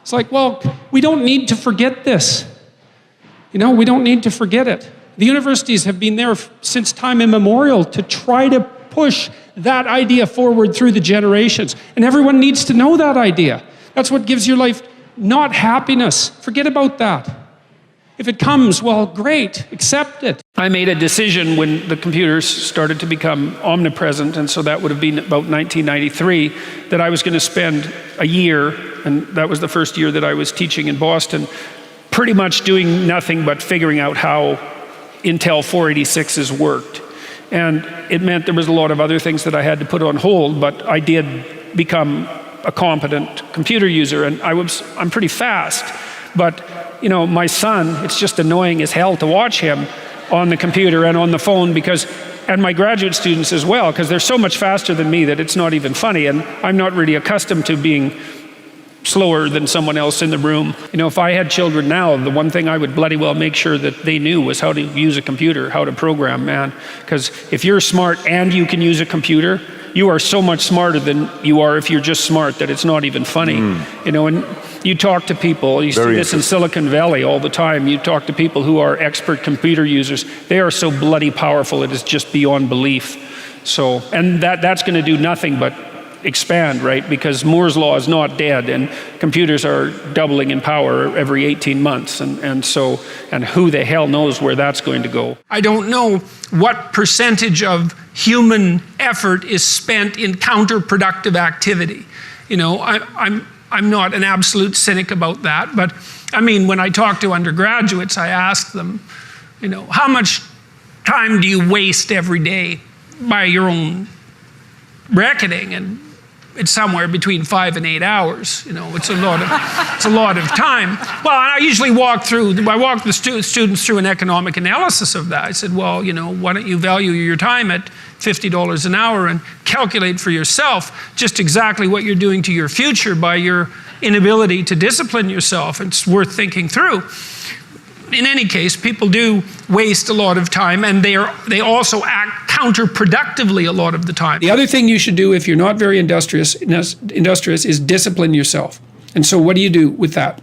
It's like, well, we don't need to forget this. We don't need to forget it. The universities have been there since time immemorial to try to push that idea forward through the generations. And everyone needs to know that idea. That's what gives your life not happiness. Forget about that. If it comes, well, great, accept it. I made a decision when the computers started to become omnipresent, and so that would have been about 1993, that I was going to spend a year, and that was the first year that I was teaching in Boston, pretty much doing nothing but figuring out how Intel 486s worked. And it meant there was a lot of other things that I had to put on hold, but I did become a competent computer user, and I'm pretty fast. But, you know, my son, it's just annoying as hell to watch him on the computer and on the phone and my graduate students as well, because they're so much faster than me that it's not even funny, and I'm not really accustomed to being slower than someone else in the room. You know, if I had children now, the one thing I would bloody well make sure that they knew was how to use a computer, how to program, man. Because if you're smart and you can use a computer, you are so much smarter than you are if you're just smart that it's not even funny. You know, and you talk to people, you see this in Silicon Valley all the time, you talk to people who are expert computer users, they are so bloody powerful, it is just beyond belief. So, and that's going to do nothing but expand, right? Because Moore's law is not dead, and computers are doubling in power every 18 months, and who the hell knows where that's going to go. I don't know what percentage of human effort is spent in counterproductive activity. You know, I'm not an absolute cynic about that, but I mean, when I talk to undergraduates, I ask them, you know, how much time do you waste every day by your own reckoning? And it's somewhere between 5 and 8 hours. You know, it's a lot of time. Well, I usually walk the students through an economic analysis of that. I said, well, you know, why don't you value your time at $50 an hour and calculate for yourself just exactly what you're doing to your future by your inability to discipline yourself. It's worth thinking through. In any case, people do waste a lot of time, and they also act counterproductively a lot of the time. The other thing you should do if you're not very industrious is discipline yourself. And so what do you do with that?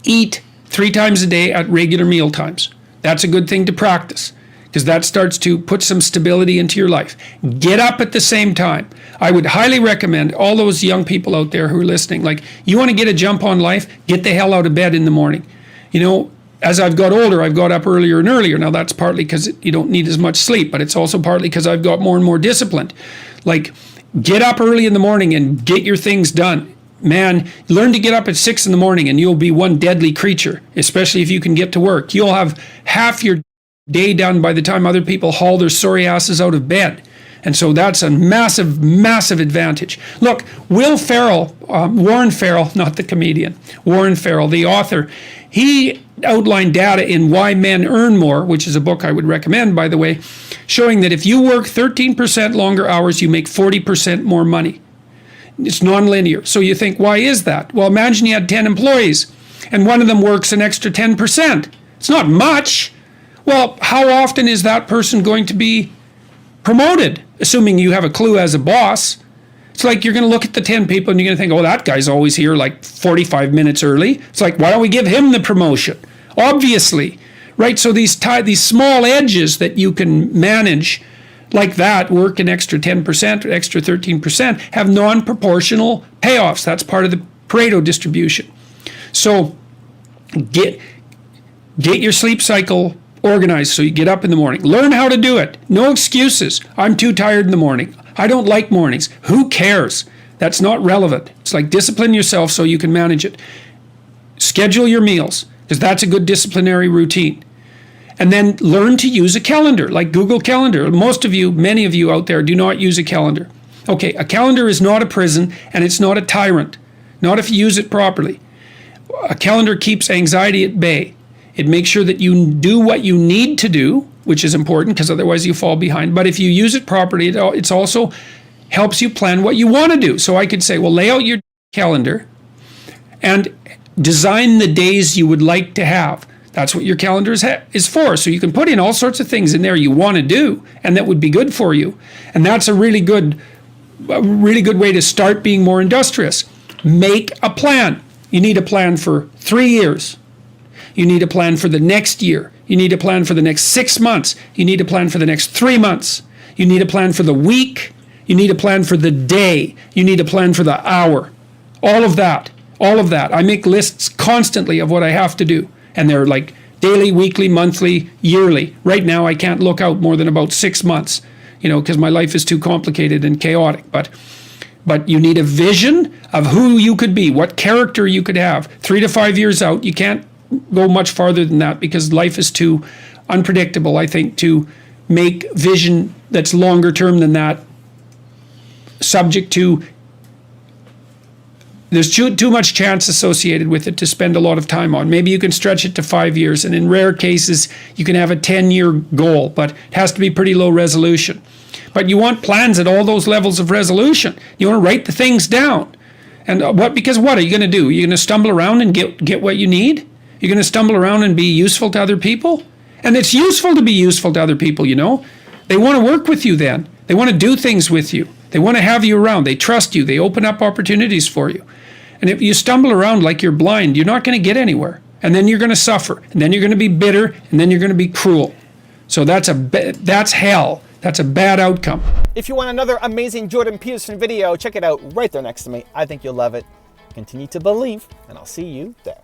Eat 3 times a day at regular meal times. That's a good thing to practice, because that starts to put some stability into your life. Get up at the same time. I would highly recommend all those young people out there who are listening, like, you want to get a jump on life, get the hell out of bed in the morning. You know, as I've got older, I've got up earlier and earlier. Now that's partly because you don't need as much sleep, but it's also partly because I've got more and more disciplined. Like, get up early in the morning and get your things done. Man, learn to get up at 6 in the morning and you'll be one deadly creature, especially if you can get to work. You'll have half your day done by the time other people haul their sorry asses out of bed. And so that's a massive, massive advantage. Look, Warren Farrell, not the comedian, Warren Farrell, the author, he outlined data in Why Men Earn More, which is a book I would recommend, by the way, showing that if you work 13% longer hours, you make 40% more money. It's nonlinear. So you think, why is that? Well, imagine you had 10 employees and one of them works an extra 10%. It's not much. Well, how often is that person going to be promoted, assuming you have a clue as a boss? It's like you're going to look at the 10 people and you're going to think, oh, that guy's always here like 45 minutes early. It's like, why don't we give him the promotion? Obviously, right? So these small edges that you can manage like that, work an extra 10% or extra 13%, have non-proportional payoffs. That's part of the Pareto distribution. So get your sleep cycle organized so you get up in the morning. Learn how to do it. No excuses. I'm too tired in the morning. I don't like mornings. Who cares? That's not relevant. It's like, discipline yourself so you can manage it. Schedule your meals, because that's a good disciplinary routine. And then learn to use a calendar, like Google Calendar. Many of you out there do not use a calendar. Okay, a calendar is not a prison, and it's not a tyrant. Not if you use it properly. A calendar keeps anxiety at bay. It makes sure that you do what you need to do, which is important because otherwise you fall behind. But if you use it properly, it also helps you plan what you want to do. So I could say, well, lay out your calendar and design the days you would like to have. That's what your calendar is for. So you can put in all sorts of things in there you want to do and that would be good for you. And that's a really good way to start being more industrious. Make a plan. You need a plan for 3 years. You need a plan for the next year. You need a plan for the next 6 months. You need a plan for the next 3 months. You need a plan for the week. You need a plan for the day. You need a plan for the hour. All of that. I make lists constantly of what I have to do. And they're like daily, weekly, monthly, yearly. Right now, I can't look out more than about 6 months, because my life is too complicated and chaotic. But you need a vision of who you could be, what character you could have. 3 to 5 years out, you can't go much farther than that because life is too unpredictable, I think, to make vision that's longer term than that subject to, there's too much chance associated with it to spend a lot of time on. Maybe you can stretch it to 5 years, and in rare cases you can have a 10-year goal, but it has to be pretty low resolution. But you want plans at all those levels of resolution. You want to write the things down. And because what are you going to do? You're going to stumble around and get what you need? You're going to stumble around and be useful to other people? And it's useful to be useful to other people, you know. They want to work with you then. They want to do things with you. They want to have you around. They trust you. They open up opportunities for you. And if you stumble around like you're blind, you're not going to get anywhere. And then you're going to suffer. And then you're going to be bitter. And then you're going to be cruel. So that's hell. That's a bad outcome. If you want another amazing Jordan Peterson video, check it out right there next to me. I think you'll love it. Continue to believe, and I'll see you there.